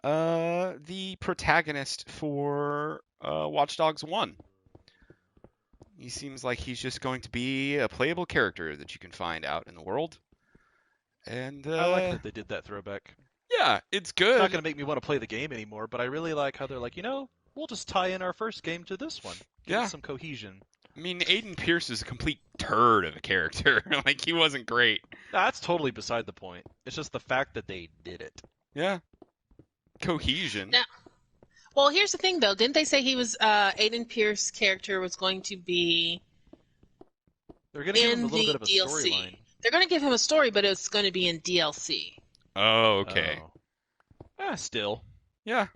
the protagonist for Watch Dogs 1. He seems like he's just going to be a playable character that you can find out in the world. And I like that they did that throwback. yeah, it's It's good. not going to make me want to play the game anymore, but I really like how they're like, we'll just tie in our first game to this one. Give Yeah. it some cohesion. I mean, Aiden Pierce is a complete turd of a character. Like, he wasn't great. Nah, that's totally beside the point. It's just the fact that they did it. Yeah. Cohesion. Now, well, here's the thing, though. Didn't they say he was Aiden Pierce's character was going to be They're going to give him in a little bit the of a DLC? storyline. They're going to give him a story, but it's going to be in DLC. Oh, okay. Still. Yeah.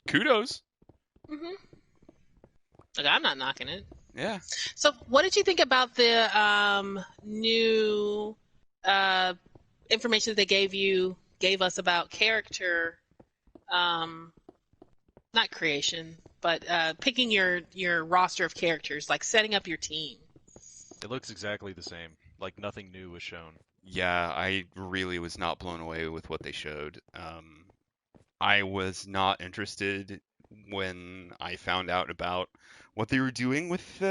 Kudos. Mm-hmm. Like, I'm not knocking it. Yeah. So, what did you think about the new information that they gave us about character, not creation, but picking your roster of characters, like setting up your team? It looks exactly the same. Like nothing new was shown. Yeah, I really was not blown away with what they showed. I was not interested when I found out about what they were doing with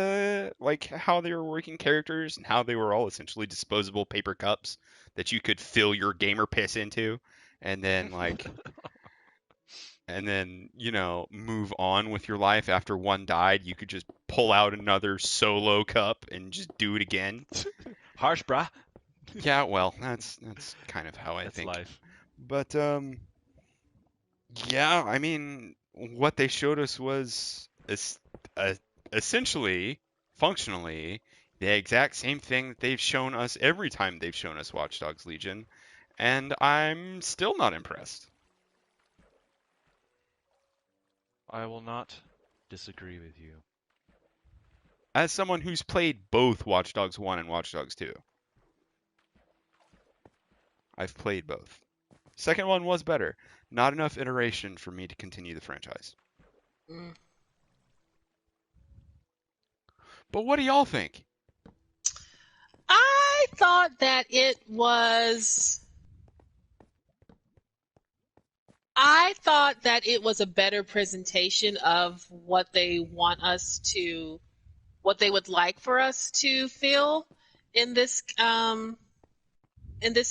like how they were working characters and how they were all essentially disposable paper cups that you could fill your gamer piss into, and then move on with your life after one died. You could just pull out another solo cup and just do it again. Harsh, brah. Yeah, well, that's kind of how I That's think. life. But yeah, I mean, what they showed us was essentially, functionally, the exact same thing that they've shown us every time they've shown us Watch Dogs Legion, and I'm still not impressed. I will not disagree with you. As someone who's played both Watch Dogs 1 and Watch Dogs 2, I've played both. Second one was better. Not enough iteration for me to continue the franchise. Mm. But what do y'all think? I thought that it was. I thought that it was a better presentation of what they want us to, what they would like for us to feel in this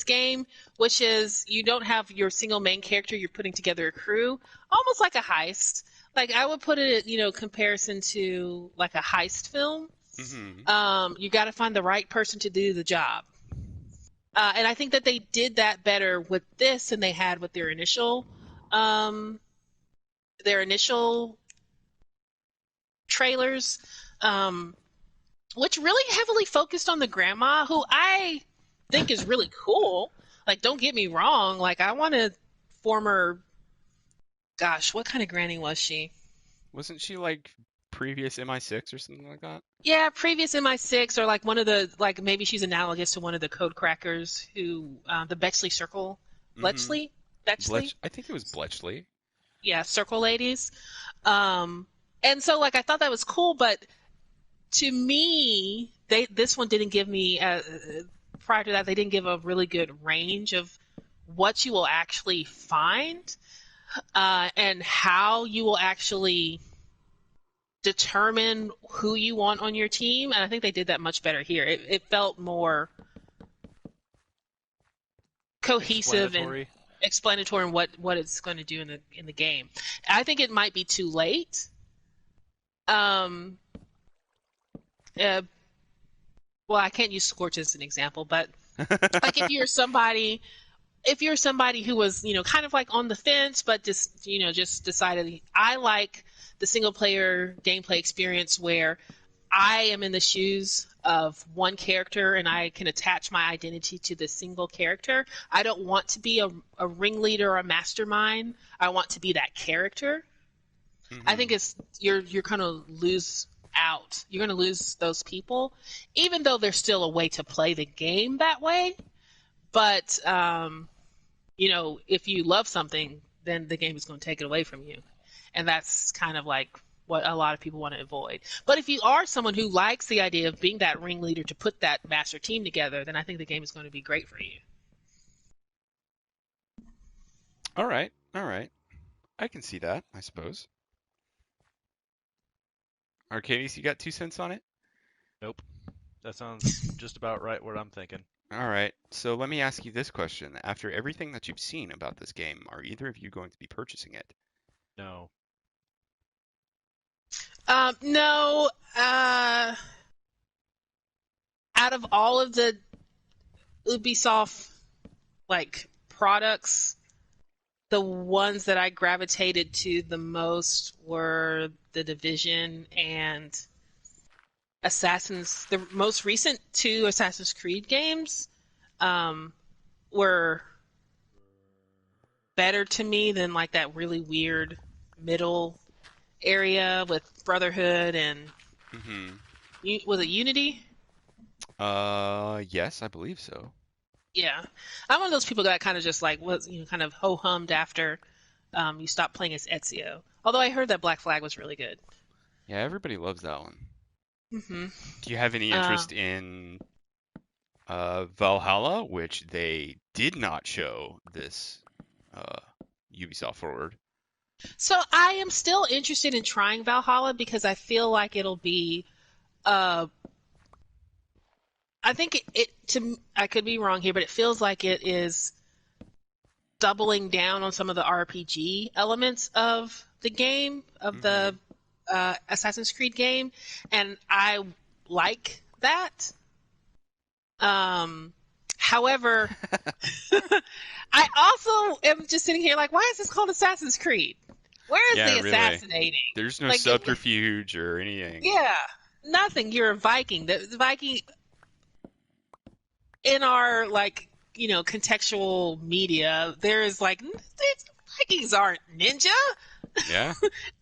game, which is you don't have your single main character, you're putting together a crew, almost like a heist. Like I would put it, comparison to like a heist film. Mm-hmm. You got to find the right person to do the job, and I think that they did that better with this than they had with their initial trailers, which really heavily focused on the grandma, who I think is really cool. Like, don't get me wrong. Like, I want a former. Gosh, what kind of granny was she? Wasn't she like previous MI6 or something like that? Yeah, previous MI6, or like one of the, like maybe she's analogous to one of the code crackers who, the Bletchley Circle. Bletchley? Bletchley? I think it was Bletchley. Yeah, Circle Ladies. And so, like, I thought that was cool, but to me, this one didn't give me, prior to that, they didn't give a really good range of what you will actually find and how you will actually determine who you want on your team. And I think they did that much better here. It felt more cohesive and explanatory in what it's going to do in the game. I think it might be too late. Well, I can't use Scorch as an example, but like if you're somebody who was, kind of like on the fence, but just decided, I like the single player gameplay experience where I am in the shoes of one character and I can attach my identity to the single character. I don't want to be a ringleader or a mastermind. I want to be that character. Mm-hmm. I think you're going to lose out. You're going to lose those people, even though there's still a way to play the game that way. But, if you love something, then the game is going to take it away from you. And that's kind of like what a lot of people want to avoid. But if you are someone who likes the idea of being that ringleader to put that master team together, then I think the game is going to be great for you. All right. I can see that, I suppose. Arcadius, you got 2 cents on it? Nope. That sounds just about right what I'm thinking. All right. So let me ask you this question. After everything that you've seen about this game, are either of you going to be purchasing it? No. No. Out of all of the Ubisoft products, the ones that I gravitated to the most were The Division and the most recent 2 Assassin's Creed games were better to me than that really weird middle area with Brotherhood and was it Unity? Yes, I believe so. Yeah, I'm one of those people that kind of just was kind of ho-hummed after you stopped playing as Ezio. Although I heard that Black Flag was really good. Yeah, everybody loves that one. Mm-hmm. Do you have any interest in Valhalla, which they did not show this Ubisoft Forward? So I am still interested in trying Valhalla because I feel like it'll be I think I could be wrong here, but it feels like it is doubling down on some of the RPG elements of the game, of the Assassin's Creed game, and I like that. However, I also am just sitting here why is this called Assassin's Creed? Where is the really. Assassinating? There's no subterfuge or anything. Yeah, nothing. You're a Viking. The Viking in our contextual media, there is Vikings aren't ninja. Yeah.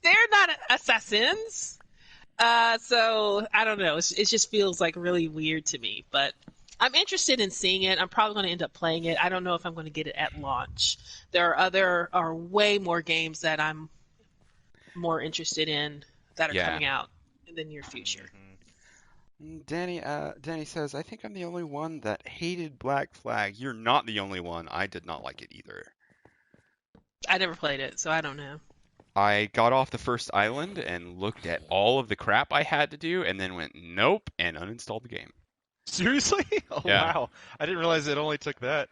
They're not assassins. So I don't know. It just feels really weird to me, but I'm interested in seeing it. I'm probably going to end up playing it. I don't know if I'm going to get it at launch. There are way more games that I'm more interested in that are coming out in the near future. Danny says, I think I'm the only one that hated Black Flag. You're not the only one. I did not like it either. I never played it, so I don't know. I got off the first island and looked at all of the crap I had to do and then went nope and uninstalled the game. Seriously? Oh, Yeah. Wow. I didn't realize it only took that.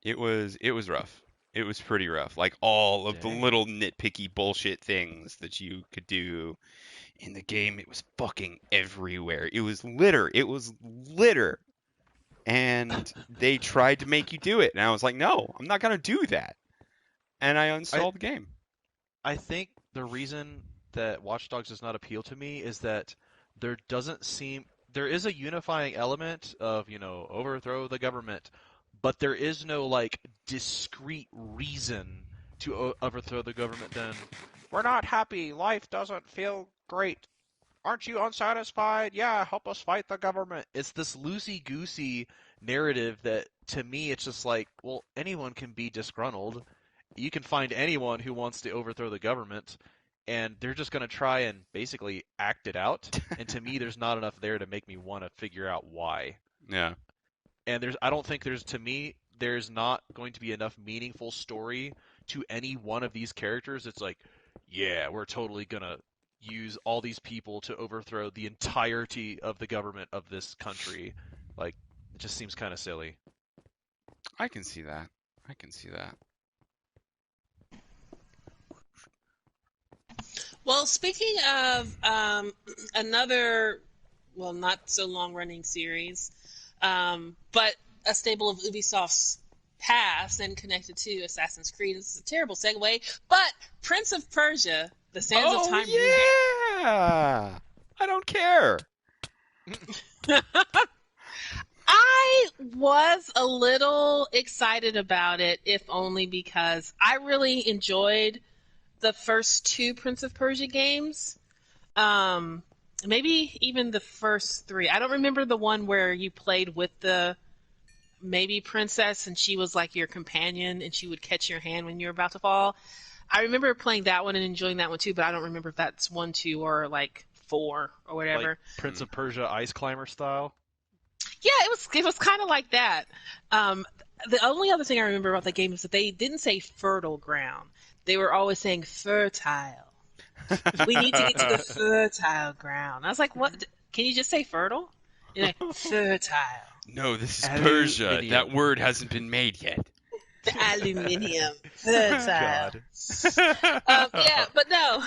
It was rough. It was pretty rough. All of the little nitpicky bullshit things that you could do in the game, it was fucking everywhere. It was litter. And they tried to make you do it. And I was like, no, I'm not going to do that. And I uninstalled the game. I think the reason that Watch Dogs does not appeal to me is that there is a unifying element of, overthrow the government, but there is no discrete reason to overthrow the government. Then we're not happy. Life doesn't feel great. Aren't you unsatisfied? Yeah, help us fight the government. It's this loosey-goosey narrative that, to me, it's just well, anyone can be disgruntled. You can find anyone who wants to overthrow the government, and they're just going to try and basically act it out. And to me, there's not enough there to make me want to figure out why. Yeah. And I don't think there's not going to be enough meaningful story to any one of these characters. It's yeah, we're totally going to use all these people to overthrow the entirety of the government of this country. It just seems kind of silly. I can see that. Well, speaking of another, not so long-running series, but a staple of Ubisoft's past and connected to Assassin's Creed. This is a terrible segue, but Prince of Persia: The Sands of Time. Yeah, I don't care. I was a little excited about it, if only because I really enjoyed the first 2 Prince of Persia games. Maybe even the first 3. I don't remember the one where you played with the maybe princess and she was your companion and she would catch your hand when you were about to fall. I remember playing that one and enjoying that one too, but I don't remember if that's 1, 2, or like 4 or whatever. Like Prince of Persia Ice Climber style. Yeah, it was kind of like that. The only other thing I remember about the game is that they didn't say fertile ground. They were always saying fertile. We need to get to the fertile ground. I was like, what? Can you just say fertile? You're like, fertile. No, this is Persia. Aluminium. That word hasn't been made yet. The aluminium. Fertile. God. Yeah, but no.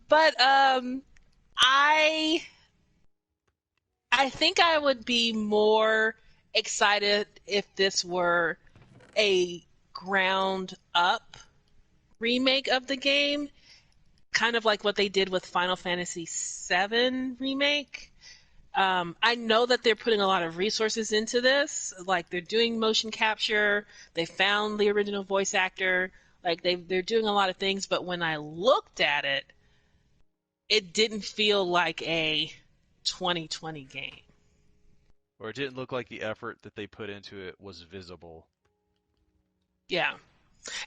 But I think I would be more excited if this were a ground up remake of the game, kind of like what they did with Final Fantasy VII Remake. I know that they're putting a lot of resources into this. Like, they're doing motion capture. They found the original voice actor. Like, they're doing a lot of things. But when I looked at it, it didn't feel like a 2020 game. Or it didn't look like the effort that they put into it was visible. Yeah. Or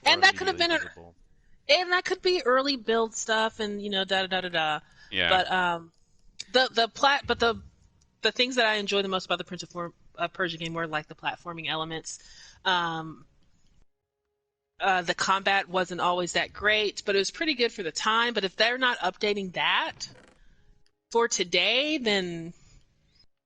And that could have been visible. and that could be early build stuff and, you know, da-da-da-da-da. Yeah. But the things that I enjoy the most about the Prince of Persia game were like the platforming elements. The combat wasn't always that great, but it was pretty good for the time. But if they're not updating that for today, then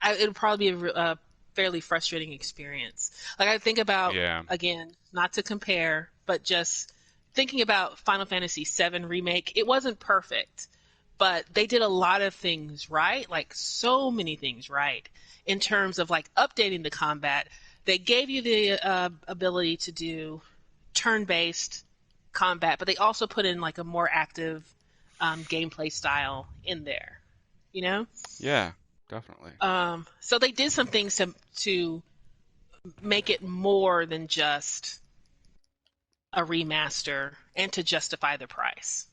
it'll probably be a fairly frustrating experience. Like, I think about, again, not to compare, but just thinking about Final Fantasy VII Remake, it wasn't perfect, but they did a lot of things right, like so many things right, in terms of like updating the combat. They gave you the ability to do turn-based combat, but they also put in like a more active gameplay style in there, you know? Yeah, definitely. So they did some things to make it more than just a remaster and to justify the price.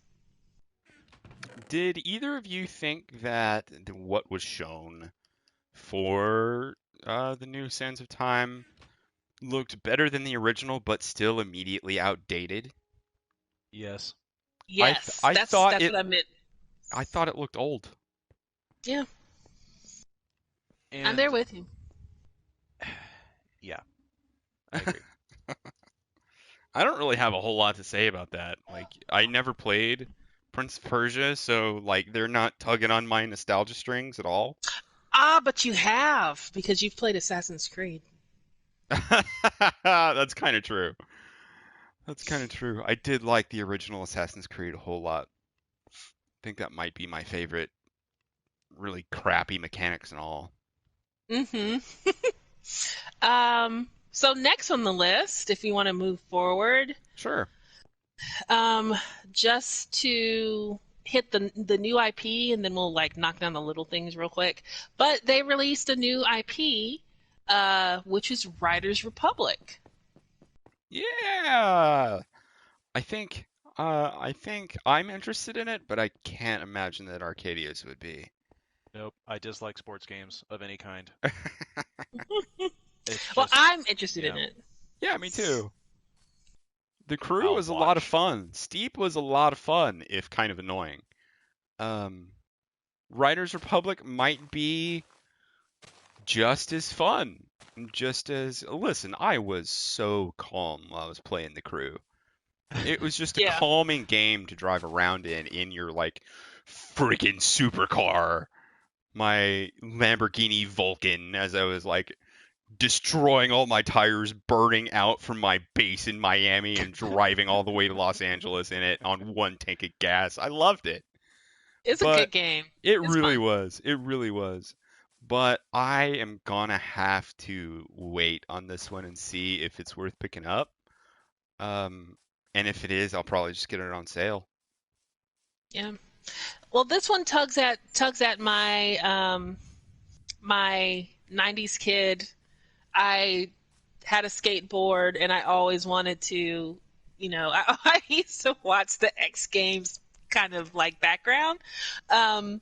Did either of you think that what was shown for the new Sands of Time looked better than the original, but still immediately outdated? Yes. Yes, I that's thought what I meant. I thought it looked old. Yeah, And I'm there with you. yeah, I agree. I don't really have a whole lot to say about that. Like, I never played Prince of Persia, so like they're not tugging on my nostalgia strings at all. But you have, because you've played Assassin's Creed. That's kind of true. That's kind of true. I did like the original Assassin's Creed a whole lot. I think that might be my favorite. Really crappy mechanics and all. Mm-hmm. So next on the list, if you want to move forward, Sure. just to hit the new IP, and then we'll like knock down the little things real quick. But they released a new IP, which is Riders Republic. Yeah. I think I'm interested in it, but I can't imagine that Arcadius would be. Nope, I dislike sports games of any kind. Well, I'm interested in it. Yeah, me too. The crew I'll was a lot of watch. fun. Steep was a lot of fun, if kind of annoying. Riders Republic might be just as fun. Listen, I was so calm while I was playing the crew. It was just a Yeah. calming game to drive around in your like freaking supercar. My Lamborghini Vulcan, as I was like destroying all my tires, burning out from my base in Miami and driving all the way to Los Angeles in it on one tank of gas. I loved it. It's a good game. It It's really fun. was. It really was. But I am gonna have to wait on this one and see if it's worth picking up. And if it is, I'll probably just get it on sale. Yeah. Well, this one tugs at my my 90s kid. I had a skateboard and I always wanted to, you know, I used to watch the X Games kind of like background. And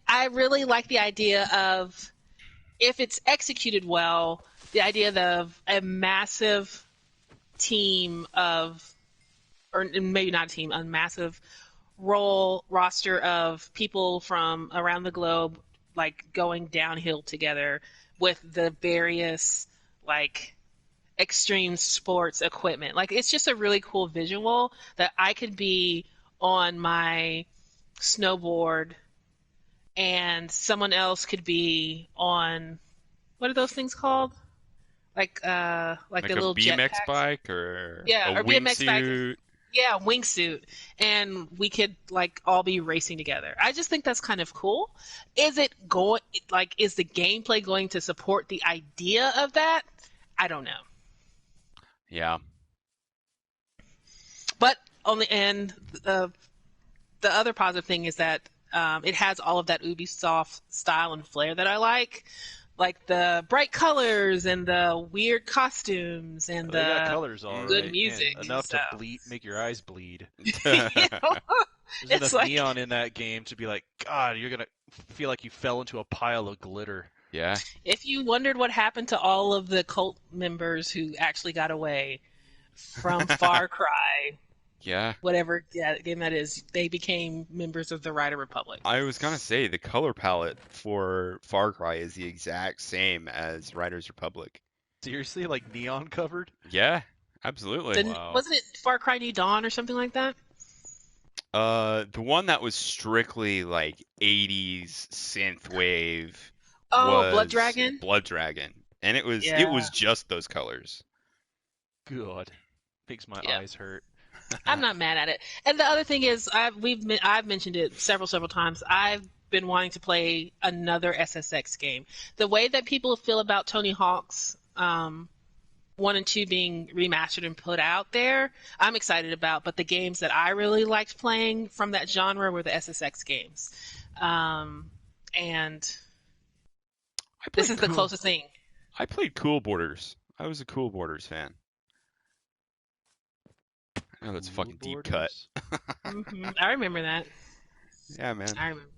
I really like the idea of, if it's executed well, the idea of a massive team of or maybe not a team, a massive roster of people from around the globe, like going downhill together with the various like extreme sports equipment. Like it's just a really cool visual that I could be on my snowboard and someone else could be on, what are those things called? Like the little BMX jetpacks. bike or Yeah, a or BMX bike. wingsuit. Yeah, wingsuit, and we could like all be racing together. I just think that's kind of cool. Is it going like is the gameplay going to support the idea of that? I don't know. Yeah. But on the end, the other positive thing is that it has all of that Ubisoft style and flair that I like the bright colors and the weird costumes and They got the colors, all good right, music and enough and to make your eyes bleed. you know? There's It's enough like- neon in that game to be like, God, you're gonna feel like you fell into a pile of glitter. Yeah. If you wondered what happened to all of the cult members who actually got away from Far Cry, Yeah. whatever game that is, they became members of the Rider Republic. I was gonna say the color palette for Far Cry is the exact same as Riders Republic. Seriously, like neon covered? Yeah, absolutely. Then Wow. wasn't it Far Cry New Dawn or something like that? The one that was strictly like 80s synth wave Oh, was Blood Dragon? Blood Dragon, and it was Yeah. just those colors. God, makes my Yeah. eyes hurt. I'm not mad at it. And the other thing is, I've mentioned it several times. I've been wanting to play another SSX game. The way that people feel about Tony Hawk's 1 and 2 being remastered and put out there, I'm excited about. But the games that I really liked playing from that genre were the SSX games. And I this played is the Cool- closest thing. I played Cool Borders. I was a Cool Borders fan. Oh, that's a fucking deep cut. I remember that. Yeah, man. I remember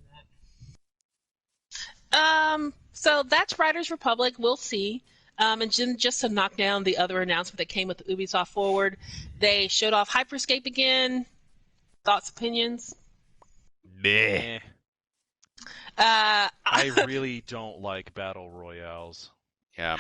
that. So that's Riders Republic. We'll see. And just to knock down the other announcement that came with Ubisoft Forward, they showed off Hyperscape again. Thoughts, opinions? Meh. Eh, I really don't like battle royales. Yeah.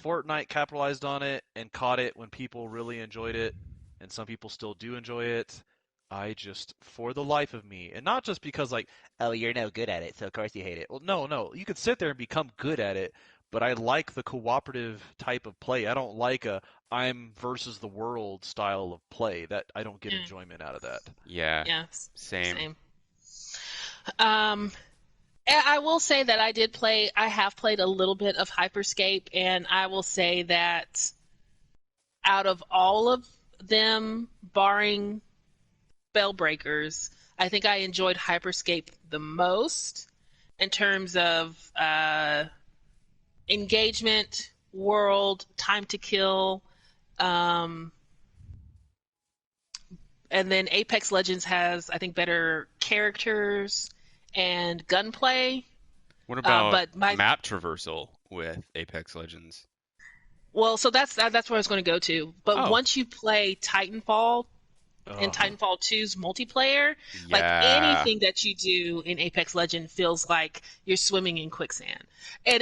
Fortnite capitalized on it and caught it when people really enjoyed it, and some people still do enjoy it. I just, for the life of me, and not just because like, oh, you're no good at it, so of course you hate it. Well, no, you could sit there and become good at it, but I like the cooperative type of play. I don't like a I'm versus the world style of play. That I don't get enjoyment out of that. Yeah. Yeah, Same. And I will say that I have played a little bit of Hyperscape, and I will say that out of all of them, barring Spellbreakers, I think I enjoyed Hyperscape the most in terms of engagement, world, time to kill, and then Apex Legends has, I think, better characters and gunplay. What about but map traversal with Apex Legends? Well, so that's where I was going to go to. But once you play Titanfall and Titanfall 2's multiplayer, like anything that you do in Apex Legends feels like you're swimming in quicksand. And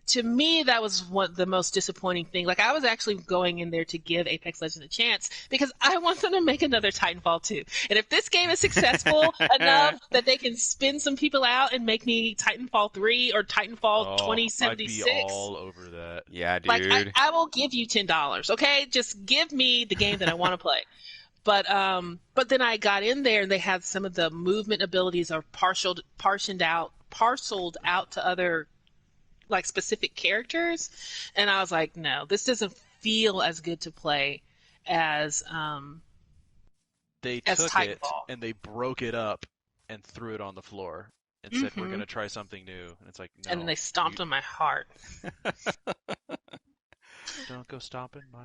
to me, that was the most disappointing thing. Like, I was actually going in there to give Apex Legends a chance because I want them to make another Titanfall 2. And if this game is successful enough that they can spin some people out and make me Titanfall 3 or Titanfall 2076. I'd be all over that. Yeah, dude. Like, I will give you $10, okay? Just give me the game that I want to play. But then I got in there and they had some of the movement abilities are parceled out to other like specific characters, and I was like, no, this doesn't feel as good to play as they as took Titanfall. it and they broke it up and threw it on the floor and said we're going to try something new, and it's like, no, and then they stomped on my heart. Don't go stomping my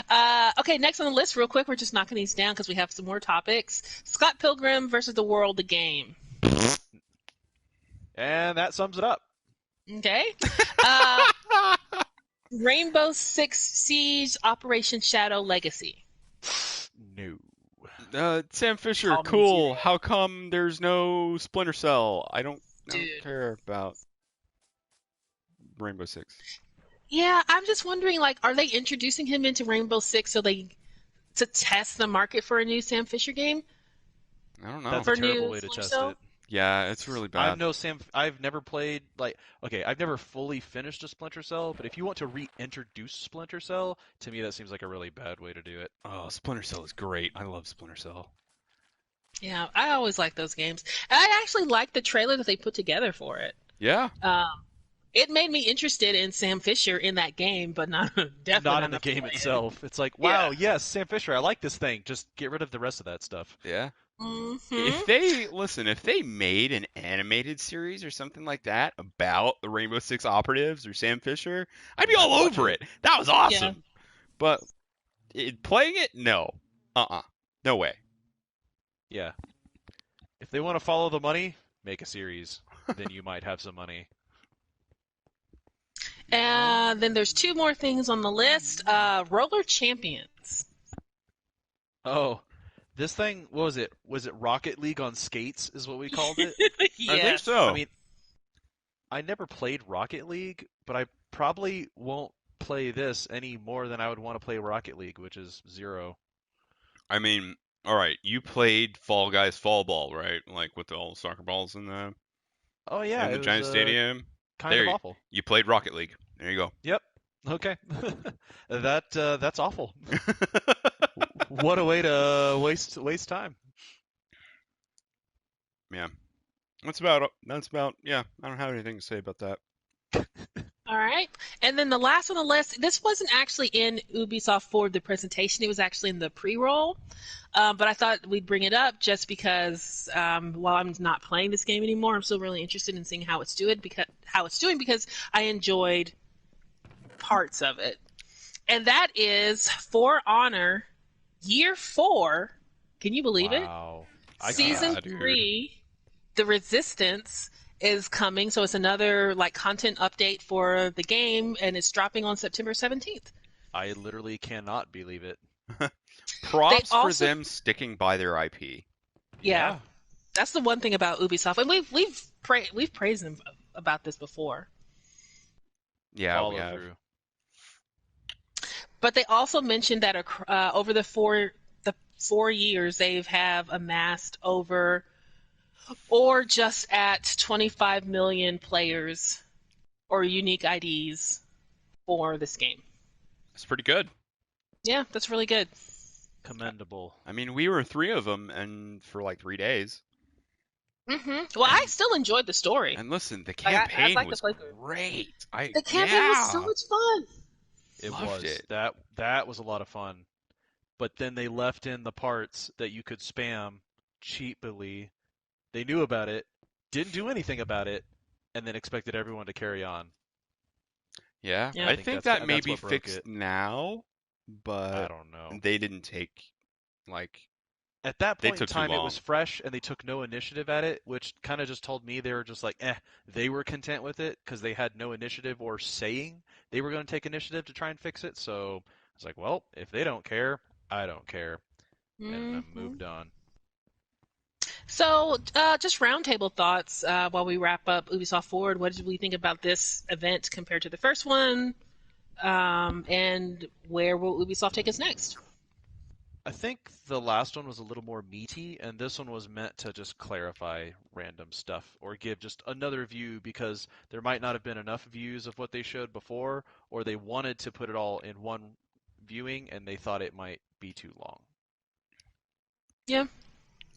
heart. Okay, next on the list, real quick, we're just knocking these down because we have some more topics. Scott Pilgrim versus the World, the game. And that sums it up. Okay. Rainbow Six Siege Operation Shadow Legacy. No. Sam Fisher, Call me cool. serious. How come there's no Splinter Cell? I don't Dude. care about Rainbow Six. Yeah, I'm just wondering, like, are they introducing him into Rainbow Six to test the market for a new Sam Fisher game? I don't know. That's For a terrible new way to Splinter test Cell? it. Yeah, it's really bad. I've never played I've never fully finished a Splinter Cell, but if you want to reintroduce Splinter Cell, to me that seems like a really bad way to do it. Oh, Splinter Cell is great. I love Splinter Cell. Yeah, I always like those games. And I actually like the trailer that they put together for it. Yeah. It made me interested in Sam Fisher in that game, but definitely Not in the enough to game play it. itself. It's like, wow, yes, Sam Fisher, I like this thing. Just get rid of the rest of that stuff. Yeah. Mm-hmm. If they made an animated series or something like that about the Rainbow Six operatives or Sam Fisher, I'd be all I'd watch over it. it. That was awesome. Yeah. But playing it, no. No way. Yeah. If they want to follow the money, make a series. Then you might have some money. And then there's two more things on the list. Roller Champions. Oh, this thing, what was it? Was it Rocket League on skates is what we called it? I think Yes. so. I mean, I never played Rocket League, but I probably won't play this any more than I would want to play Rocket League, which is 0. I mean, all right, you played Fall Guys Fall Ball, right? Like with all the soccer balls in the Oh yeah, it giant was stadium. kind There, of awful. you played Rocket League. There you go. Yep. Okay. That's awful. What a way to waste time. Yeah. That's about yeah, I don't have anything to say about that. All right. And then the last on the list, this wasn't actually in Ubisoft Forward, the presentation. It was actually in the pre-roll. But I thought we'd bring it up just because while I'm not playing this game anymore, I'm still really interested in seeing how it's doing because I enjoyed parts of it. And that is For Honor Year 4. Can you believe it? Wow. I Season can't. 3, The Resistance is coming, so it's another like content update for the game, and it's dropping on September 17th. I literally cannot believe it. Props for also- them sticking by their IP. Yeah, that's the one thing about Ubisoft, and we've praised them about this before. Yeah, we Follow have. through. But they also mentioned that over the 4 years they have amassed over or just at 25 million players or unique IDs for this game. It's pretty good. Yeah, that's really good. Commendable. I mean, we were 3 of them, and for like 3 days. Mm-hmm. Well, I still enjoyed the story. And listen, the I campaign like the was playthrough. great. The campaign was so much fun. It Loved was. it. That was a lot of fun. But then they left in the parts that you could spam cheaply. They knew about it, didn't do anything about it, and then expected everyone to carry on. Yeah, Yeah. I think that's that may what be broke fixed it. now, I but don't know. they didn't take like At that They point in took too time, it long. was fresh, and they took no initiative at it, which kind of just told me they were just like, they were content with it because they had no initiative or saying they were going to take initiative to try and fix it. So I was like, well, if they don't care, I don't care, and I moved on. So, just roundtable thoughts while we wrap up Ubisoft Forward. What did we think about this event compared to the first one? And where will Ubisoft take us next? I think the last one was a little more meaty, and this one was meant to just clarify random stuff or give just another view because there might not have been enough views of what they showed before, or they wanted to put it all in one viewing and they thought it might be too long. Yeah.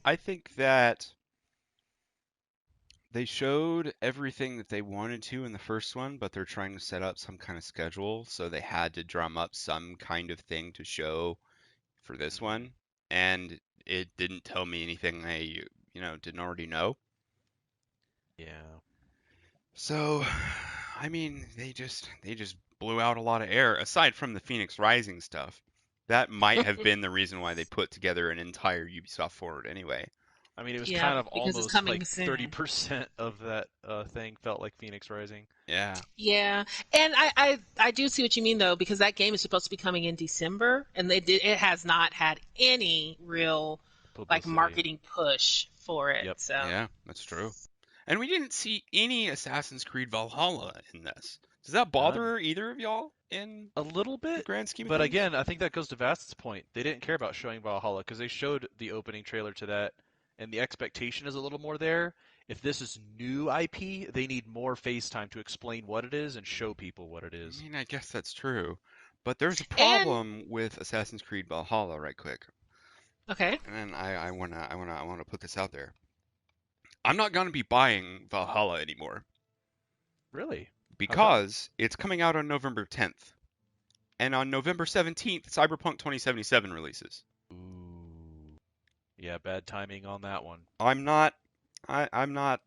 I think that they showed everything that they wanted to in the first one, but they're trying to set up some kind of schedule, so they had to drum up some kind of thing to show for this one, and it didn't tell me anything I, didn't already know. Yeah. So, I mean, they just blew out a lot of air aside from the Phoenix Rising stuff. That might have been the reason why they put together an entire Ubisoft Forward anyway. I mean, it was Yeah, kind of because it's almost coming like soon. 30% of that thing felt like Phoenix Rising. Yeah. Yeah, and I do see what you mean though, because that game is supposed to be coming in December, and it has not had any real like Publicity. marketing push for it. Yep. So Yeah, that's true. And we didn't see any Assassin's Creed Valhalla in this. Does that bother either of y'all in A little the bit, grand scheme of but things? again, I think that goes to Vast's point. They didn't care about showing Valhalla because they showed the opening trailer to that, and the expectation is a little more there. If this is new IP, they need more face time to explain what it is and show people what it I is. mean, I guess that's true. But there's a and problem with Assassin's Creed Valhalla, right quick. okay, And then I wanna put this out there. I'm not gonna be buying Valhalla anymore Really? How come? because it's coming out on November 10th. And on November 17th, Cyberpunk 2077 releases. Ooh. Yeah, bad timing on that one. I'm not I'm not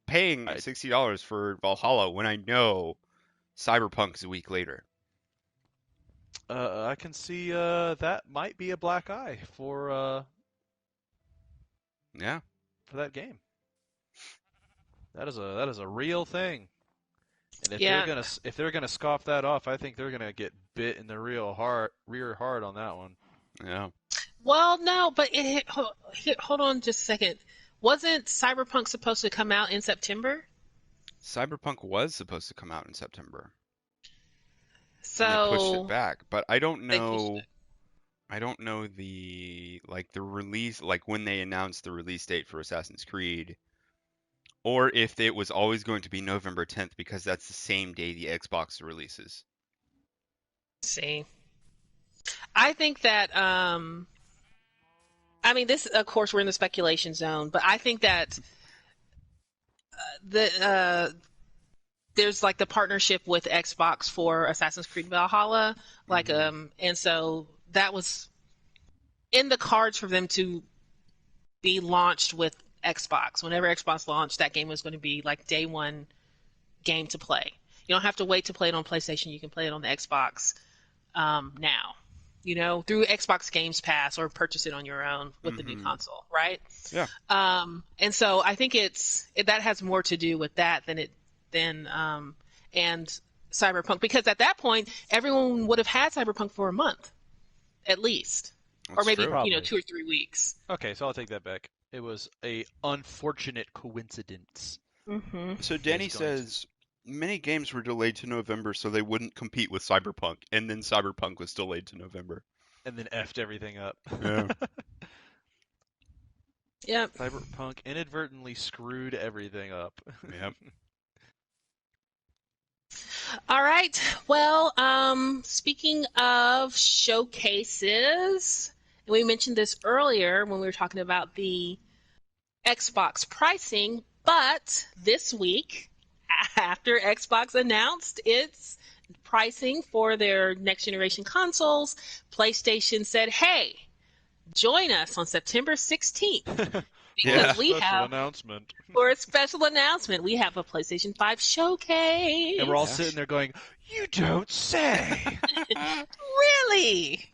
paying I, $60 for Valhalla when I know Cyberpunk's a week later. I can see that might be a black eye Yeah. for that game. That is a real thing. And yeah. if they're gonna scoff that off, I think they're gonna get bit in the rear hard on that one. Yeah. Well, no, but hold on just a second. Wasn't Cyberpunk supposed to come out in September? Cyberpunk was supposed to come out in September, and they pushed it So back, but I don't they pushed know it. the release, like when they announced the release date for Assassin's Creed, or if it was always going to be November 10th because that's the same day the Xbox releases. See, I think that I mean, this, of course, we're in the speculation zone, but I think that there's like the partnership with Xbox for Assassin's Creed Valhalla, like and so that was in the cards for them to be launched with Xbox. Whenever Xbox launched, that game was going to be like day one game to play. You don't have to wait to play it on PlayStation. You can play it on the Xbox now. You know, through Xbox Games Pass, or purchase it on your own with the new console, right? Yeah. And so I think that has more to do with that than and Cyberpunk, because at that point everyone would have had Cyberpunk for a month at least, or That's maybe true. Probably. 2 or 3 weeks. Okay, so I'll take that back. It was a unfortunate coincidence. Mm-hmm. So Danny Is going to- says many games were delayed to November so they wouldn't compete with Cyberpunk, and then Cyberpunk was delayed to November. And then effed everything up. Yeah. Yep. Cyberpunk inadvertently screwed everything up. Yep. All right. Well, speaking of showcases, and we mentioned this earlier when we were talking about the Xbox pricing, but this week, after Xbox announced its pricing for their next generation consoles, PlayStation said, hey, join us on September 16th. Because Yeah. we have, announcement. for a special announcement, we have a PlayStation 5 showcase. And we're all sitting there going, "You don't say." Really?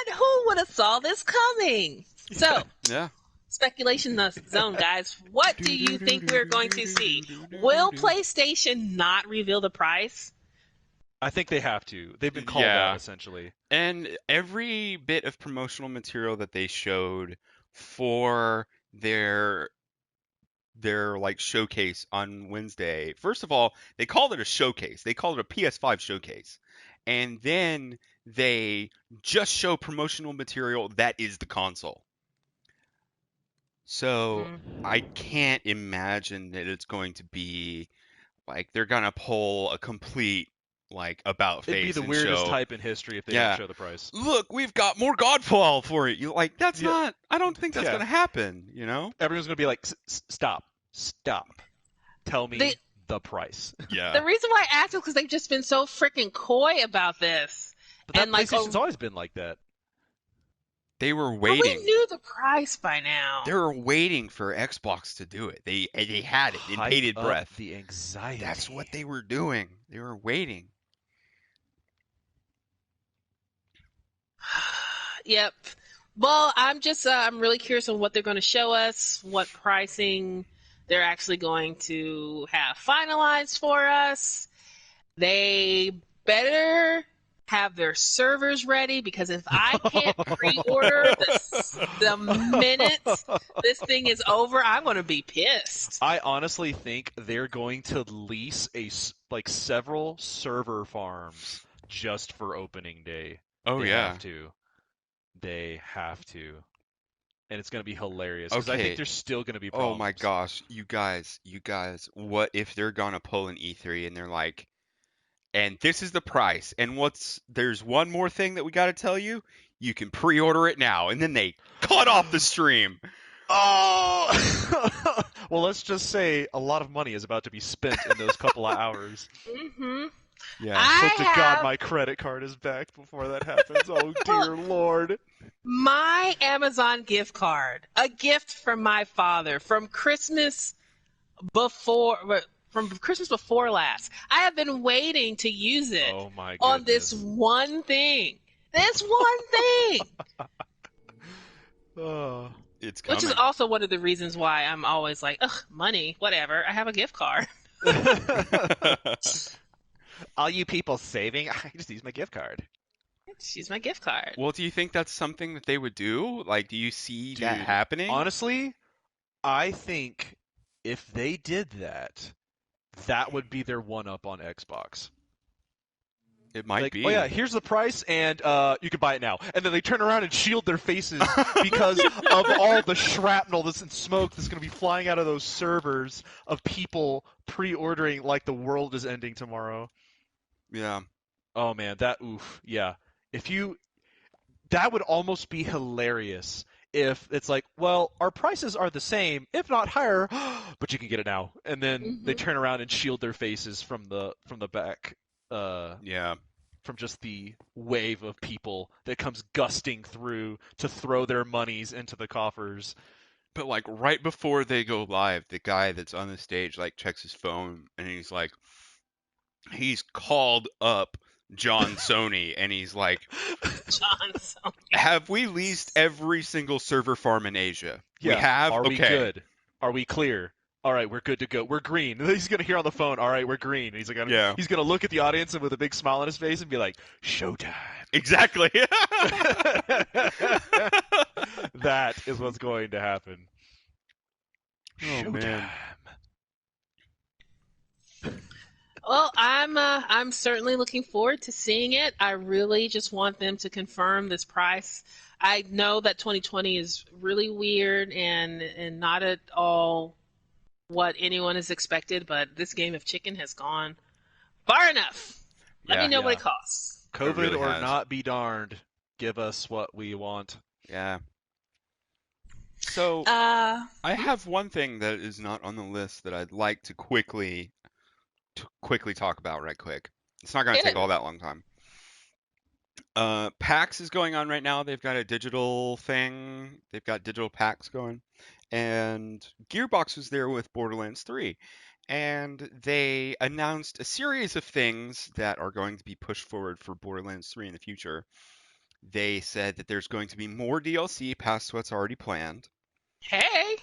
And who would have saw this coming? So, Yeah. speculation zone, guys. What do you think we're going to see? Will PlayStation not reveal the price? I think they have to. They've been called Yeah. out essentially. And every bit of promotional material that they showed for their like showcase on Wednesday. First of all, they called it a showcase. They called it a PS5 showcase. And then they just show promotional material that is the console. So I can't imagine that it's going to be like they're gonna pull a complete like about face It'd be the and weirdest show, type in history if they Yeah. don't show the price. look, we've got more Godfall for it. You like that's Yeah. not. I don't think that's Yeah. gonna happen. You know? Everyone's gonna be like, "Stop, stop, tell me The price." Yeah. reason why I asked is because they've just been so freaking coy about this. But that And like, PlayStation's always been like that. They were But waiting. we knew the price by now. They were waiting for Xbox to do it. They had it in Hype bated up breath. the anxiety. That's what they were doing. They were waiting. Yep. Well, I'm really curious on what they're going to show us, what pricing they're actually going to have finalized for us. They better have their servers ready, because if I can't pre-order the minute this thing is over, I'm going to be pissed. I honestly think they're going to lease several server farms just for opening day. Oh, They yeah. have to. They have to. And it's going to be hilarious because I Okay. think there's still going to be problems. Oh my gosh, you guys, what if they're gonna pull an E3 and they're like, and this is the price, and there's one more thing that we gotta tell you, you can pre-order it now, and then they cut off the stream. Oh! Well, let's just say a lot of money is about to be spent in those couple of hours. Mm-hmm. Yeah. Hope to God my credit card is back before that happens. Oh, dear Lord. My Amazon gift card, a gift from my father from Christmas before last. I have been waiting to use it on this one thing. This one thing. It's coming. Which is also one of the reasons why I'm always like, ugh, money, whatever. I have a gift card. All you people saving, I just use my gift card. She's my gift card. Well, do you think that's something that they would do? Like, do you see that happening? Honestly, I think if they did that, that would be their one-up on Xbox. It might be. Oh yeah, here's the price, and you can buy it now. And then they turn around and shield their faces because of all the shrapnel and smoke that's going to be flying out of those servers of people pre-ordering like the world is ending tomorrow. Yeah. Oh man, that yeah. That would almost be hilarious if it's like, well, our prices are the same, if not higher, but you can get it now. And then they turn around and shield their faces from the back. Yeah. From just the wave of people that comes gusting through to throw their monies into the coffers. But like right before they go live, the guy that's on the stage like checks his phone and he's called up John Sony and he's like, John Sony. have we leased every single server farm in Asia? Yeah. We have? Are okay. we good? Are we clear? All right, we're good to go. We're green. He's going to hear on the phone, all right, we're green. And he's going to look at the audience and with a big smile on his face and be like, showtime. Exactly. That is what's going to happen. Oh, man. Well, I'm certainly looking forward to seeing it. I really just want them to confirm this price. I know that 2020 is really weird and not at all what anyone has expected, but this game of chicken has gone far enough. Let me know what it costs. COVID really or has. not be darned. Give us what we want. Yeah. So I have one thing that is not on the list that I'd like to quickly talk about right quick. It's not going to take all that long time. PAX is going on right now. They've got a digital thing. They've got digital PAX going. And Gearbox was there with Borderlands 3. And they announced a series of things that are going to be pushed forward for Borderlands 3 in the future. They said that there's going to be more DLC past what's already planned. Hey!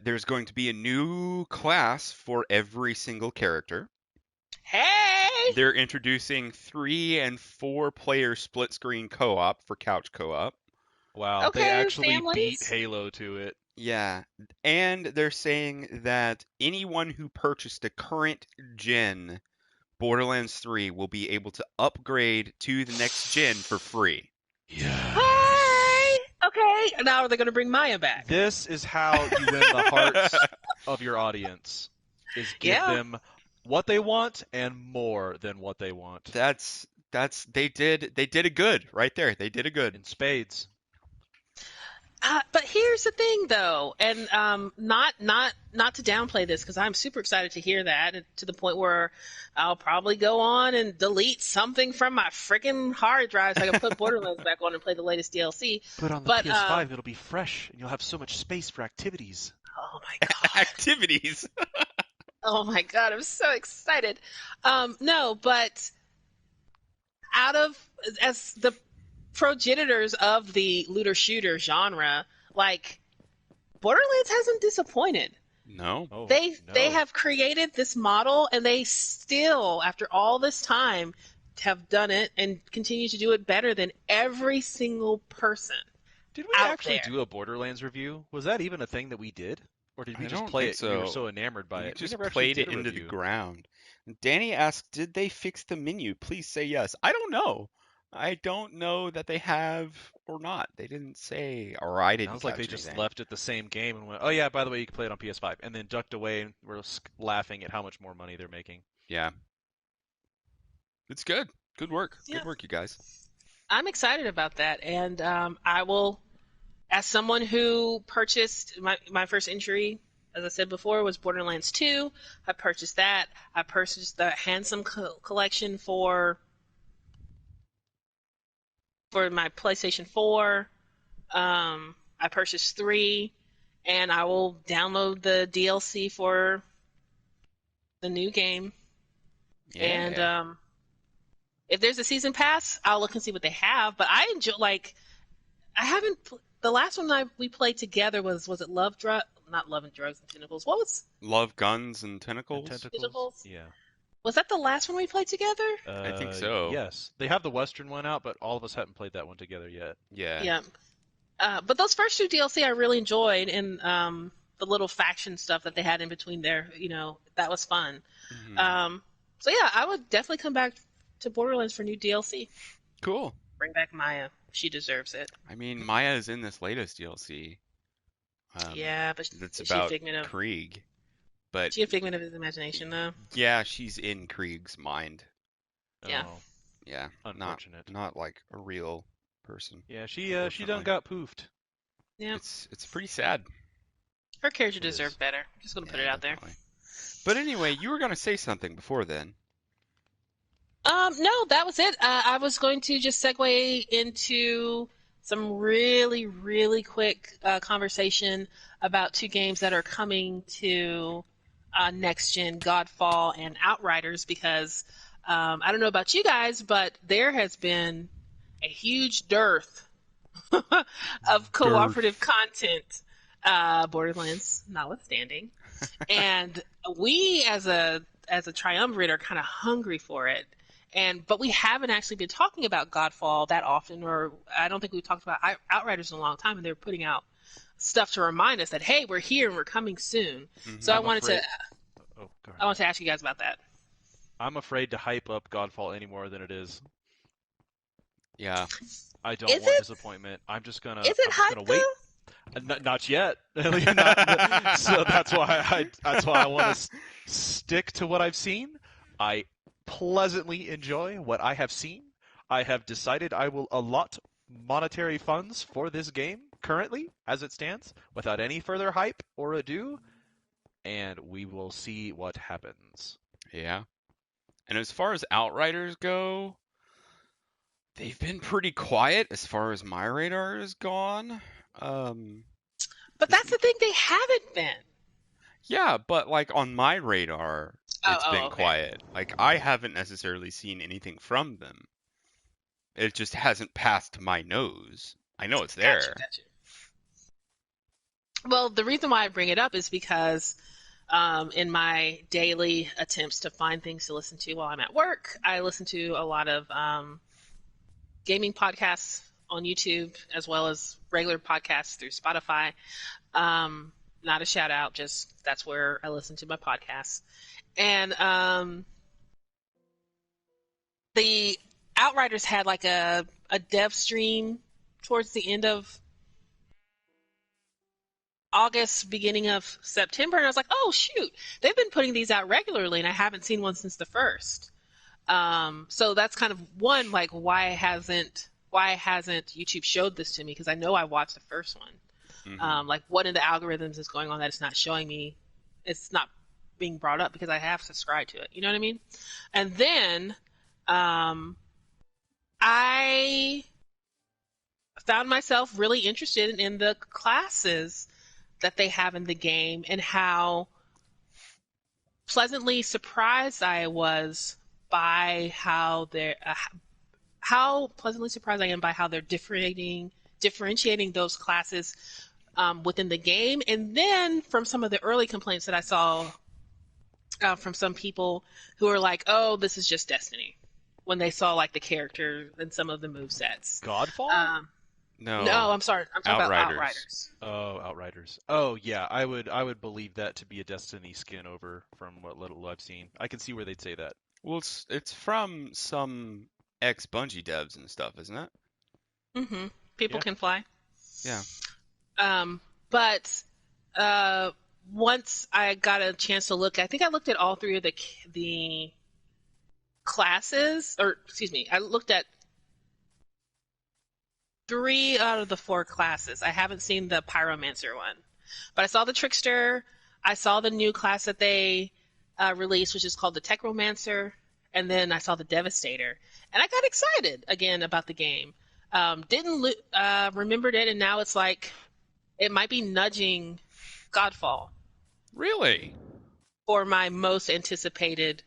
There's going to be a new class for every single character. Hey! They're introducing 3 and 4 player split screen co-op for couch co-op. Wow, Okay, they actually families. beat Halo to it. Yeah, and they're saying that anyone who purchased a current gen Borderlands 3 will be able to upgrade to the next gen for free. Yeah. Hey! Okay, now they're going to bring Maya back. This is how you win the hearts of your audience. Is give them what they want and more than what they want. They did a good right there. They did a good in spades. But here's the thing, though, and not to downplay this, because I'm super excited to hear that, to the point where I'll probably go on and delete something from my freaking hard drive so I can put Borderlands back on and play the latest DLC. But on the PS5, it'll be fresh, and you'll have so much space for activities. Oh my god! Activities. Oh my god! I'm so excited. No, but as the progenitors of the looter shooter genre, like Borderlands hasn't disappointed. No. Oh, They no. have created this model, and they still, after all this time, have done it and continue to do it better than every single person. Did we out actually there. do a Borderlands review? Was that even a thing that we did? Or did we I just don't play think it and we were so. so enamored by We it? just We never actually played did it a into the review. ground. Danny asked, did they fix the menu? Please say yes. I don't know. I don't know that they have or not. They didn't say, or I didn't Sounds like they catch just anything. left it the same game and went, oh yeah, by the way, you can play it on PS5, and then ducked away and were laughing at how much more money they're making. Yeah. It's good. Good work. Yeah. Good work, you guys. I'm excited about that, and I will, as someone who purchased my first entry, as I said before, was Borderlands 2. I purchased that. I purchased the Handsome collection for my PlayStation 4. I purchased 3, and I will download the DLC for the new game. Yeah. And if there's a season pass, I'll look and see what they have. But I enjoy, like, I haven't. The last one we played together was it not Love and Drugs and Tentacles. What was Love, Guns, and Tentacles? Tentacles? Yeah. Was that the last one we played together? I think so. Yes. They have the Western one out, but all of us haven't played that one together yet. Yeah. Yeah. But those first two DLC I really enjoyed, and the little faction stuff that they had in between there, that was fun. Mhm. So yeah, I would definitely come back to Borderlands for new DLC. Cool. Bring back Maya. She deserves it. I mean, Maya is in this latest DLC. Yeah, but That's is she a about figment of Krieg. But is she a figment of his imagination though? yeah, she's in Krieg's mind. Yeah. Oh, Yeah. unfortunate. Not like a real person. Yeah, she done Unfortunately. got poofed. Yeah. It's pretty sad. Her character It is. deserved better. I'm just gonna put Yeah, it out there. definitely. But anyway, you were gonna say something before then. No, that was it. I was going to just segue into some really, really quick conversation about two games that are coming to next gen, Godfall and Outriders, because I don't know about you guys, but there has been a huge dearth of cooperative content, Borderlands notwithstanding, and we as a triumvirate are kind of hungry for it. But we haven't actually been talking about Godfall that often, or I don't think we've talked about Outriders in a long time, and they're putting out stuff to remind us that, hey, we're here and we're coming soon. Mhm. So I I'm wanted afraid- to Oh, go I wanted to ask you guys about that. I'm afraid to hype up Godfall any more than it is. Yeah. I don't Is want it? disappointment. I'm just gonna. Is it I'm just hype gonna wait. though? Not yet. So that's why I want to stick to what I've seen. I pleasantly enjoy what I have seen. I have decided I will allot monetary funds for this game currently, as it stands, without any further hype or ado, and we will see what happens. Yeah. And as far as Outriders go, they've been pretty quiet as far as my radar has gone. But that's the thing, they haven't been. Yeah, but like on my radar, it's been Okay. quiet. Like I haven't necessarily seen anything from them. It just hasn't passed my nose. I know it's there. Gotcha. Well, the reason why I bring it up is because in my daily attempts to find things to listen to while I'm at work, I listen to a lot of gaming podcasts on YouTube, as well as regular podcasts through Spotify. Not a shout out, just that's where I listen to my podcasts. And the Outriders had like a dev stream towards the end of August, beginning of September, and I was like, oh shoot, they've been putting these out regularly, and I haven't seen one since the first. So that's kind of one, like, why hasn't YouTube showed this to me? Because I know I watched the first one. Mhm. Like, what in the algorithms is going on that it's not showing me? It's not being brought up because I have subscribed to it. You know what I mean? And then I found myself really interested in the classes that they have in the game and how pleasantly surprised I was by how how pleasantly surprised I am by how they're differentiating those classes within the game. And then from some of the early complaints that I saw from some people who are like, "Oh, this is just Destiny," when they saw like the character and some of the movesets. Godfall? No, I'm sorry. I'm talking about Outriders. Oh, Outriders. Oh, yeah. I would believe that to be a Destiny skin over from what little I've seen. I can see where they'd say that. Well, it's from some ex-Bungie devs and stuff, isn't it? Mm-hmm. People Yeah. can fly. Yeah. But once I got a chance to look, I think I looked at all three of the classes, or excuse me, I looked at 3 out of the 4 classes. I haven't seen the Pyromancer one, but I saw the Trickster. I saw the new class that they released, which is called the Techromancer, and then I saw the Devastator, and I got excited again about the game. Remembered it, and now it's like it might be nudging Godfall Really? for my most anticipated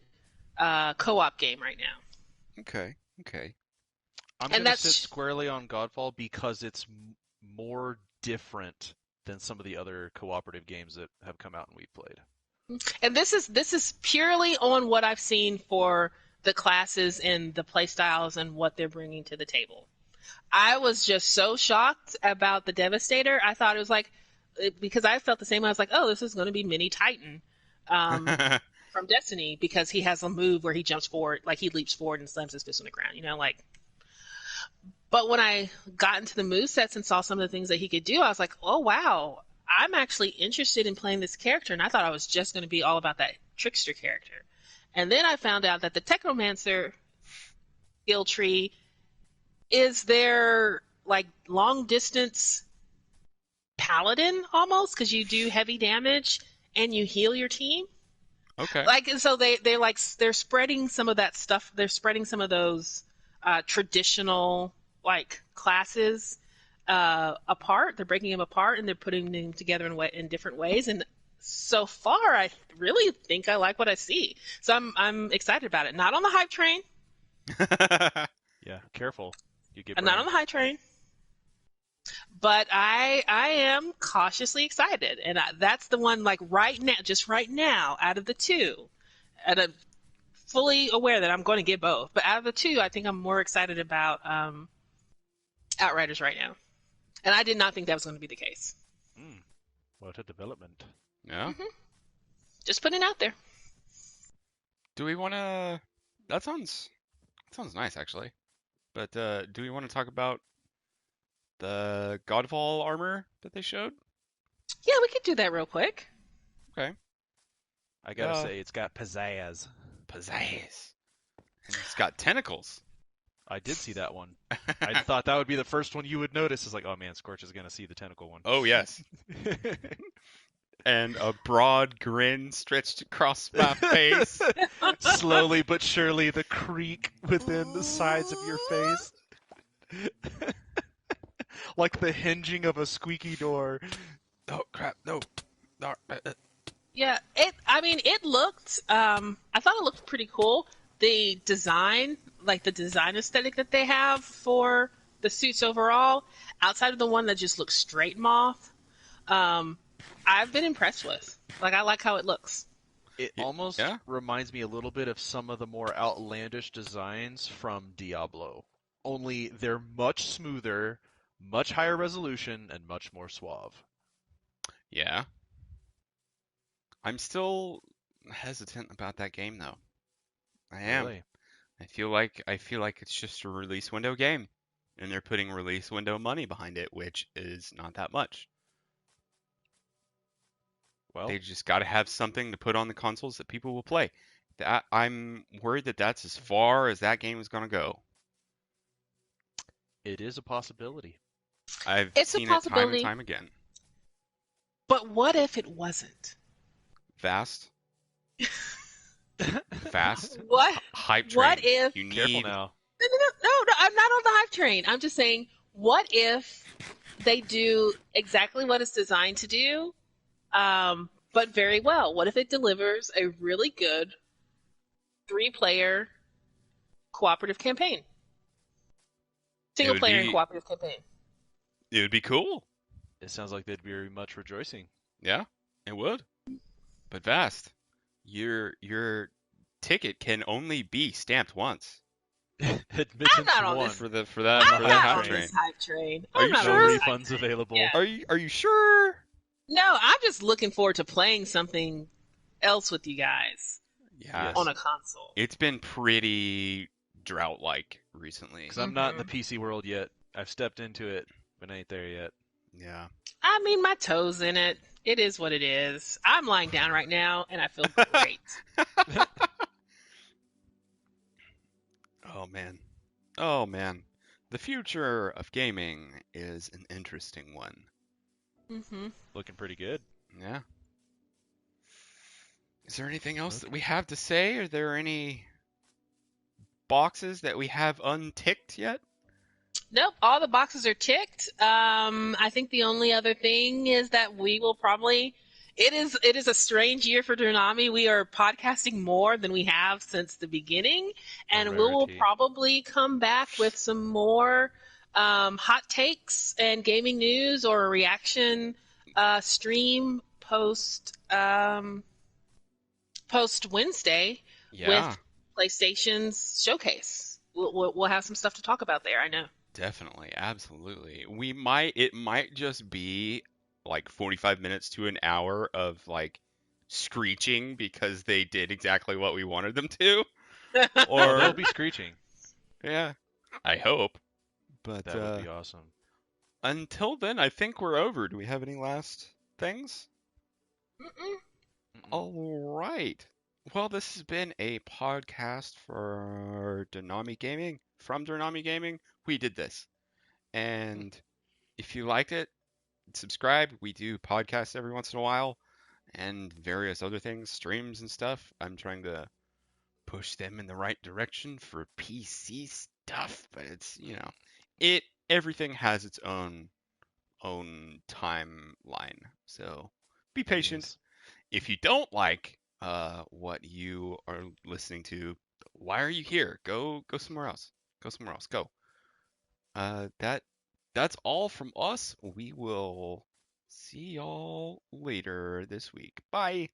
co-op game right now. Okay. I'm And going to that's- sit squarely on Godfall because it's more different than some of the other cooperative games that have come out and we've played. And this is purely on what I've seen for the classes and the playstyles and what they're bringing to the table. I was just so shocked about the Devastator. I thought it was like, because I felt the same way. I was like, oh, this is going to be Mini Titan from Destiny, because he has a move where he jumps forward, like he leaps forward and slams his fist on the ground, like. But when I got into the movesets and saw some of the things that he could do, I was like, oh, wow, I'm actually interested in playing this character. And I thought I was just going to be all about that Trickster character. And then I found out that the Technomancer skill tree is their like long distance paladin almost, because you do heavy damage and you heal your team. Okay. Like, and so they're spreading some of that stuff. They're spreading some of those traditional like classes apart. They're breaking them apart and they're putting them together in different ways. And so far, I really think I like what I see. So I'm excited about it. Not on the hype train. Yeah, careful. You get I'm not burned. on the hype train. But I am cautiously excited, and that's the one like right now, out of the two, and I'm fully aware that I'm going to get both. But out of the two, I think I'm more excited about Outriders right now, and I did not think that was going to be the case. What a development. Yeah. Just putting it out there. Do we want to? That sounds nice, actually. But do we want to talk about the Godfall armor that they showed? Yeah, we could do that real quick. Okay. I gotta say, it's got pizzazz. Pizzazz. And it's got tentacles. I did see that one. I thought that would be the first one you would notice. It's like, oh man, Scorch is gonna see the tentacle one. Oh yes. And a broad grin stretched across my face. Slowly but surely, the creak within the sides of your face. Like the hinging of a squeaky door. Oh crap! No. Yeah, it looked. I thought it looked pretty cool. The design, like the design aesthetic that they have for the suits overall, outside of the one that just looks straight moth, I've been impressed with. Like, I like how it looks. It almost reminds me a little bit of some of the more outlandish designs from Diablo. Only they're much smoother, much higher resolution, and much more suave. Yeah. I'm still hesitant about that game though. I am. Really? I feel like it's just a release window game, and they're putting release window money behind it, which is not that much. Well, They just got to have something to put on the consoles that people will play. I'm worried that that's as far as that game is going to go. it is a possibility. I've It's a seen it time and possibility. time again. But what if it wasn't? Fast. Fast. What? Hype train. What if? You Careful need now. No, I'm not on the hype train. I'm just saying, what if they do exactly what it's designed to do, but very well? What if it delivers a really good 3-player cooperative campaign? Single would player and be cooperative campaign. it would be cool. It sounds like they'd be very much rejoicing. Yeah, it would. But Vast, your ticket can only be stamped once Admittance not on one. this. for I'm that not hype on train. this hype train. Are I'm you not No on sure? this hype refunds train. available. Yeah. Are you sure? No, I'm just looking forward to playing something else with you guys Yeah, Yes. on a console. it's been pretty drought-like recently. Because I'm not in the PC world yet. I've stepped into it, but I ain't there yet. Yeah. I mean, my toes in it. It is what it is. I'm lying down right now, and I feel great. Oh man. Oh man. The future of gaming is an interesting one. hmm Looking pretty good. Yeah. Is there anything else that we have to say? Are there any boxes that we have unticked yet? Nope, all the boxes are ticked. I think the only other thing is that we will probably. It is a strange year for DerNami. We are podcasting more than we have since the beginning, and we will rarity. probably come back with some more hot takes and gaming news or a reaction stream post Wednesday Yeah, with PlayStation's showcase. We'll have some stuff to talk about there. I know. definitely. Absolutely. It might just be like 45 minutes to an hour of like screeching because they did exactly what we wanted them to. Oh, Or they'll be screeching. yeah, I hope. But That would be awesome. until then, I think we're over. Do we have any last things? Mm-mm. All right. Well, this has been a podcast for DerNami Gaming. From DerNami Gaming, we did this. And if you liked it, subscribe. We do podcasts every once in a while and various other things, streams and stuff. I'm trying to push them in the right direction for PC stuff, but it's, everything has its own timeline. So be patient. Yes. If you don't like what you are listening to, why are you here? Go somewhere else. Go somewhere else. Go. That's all from us. We will see y'all later this week. Bye.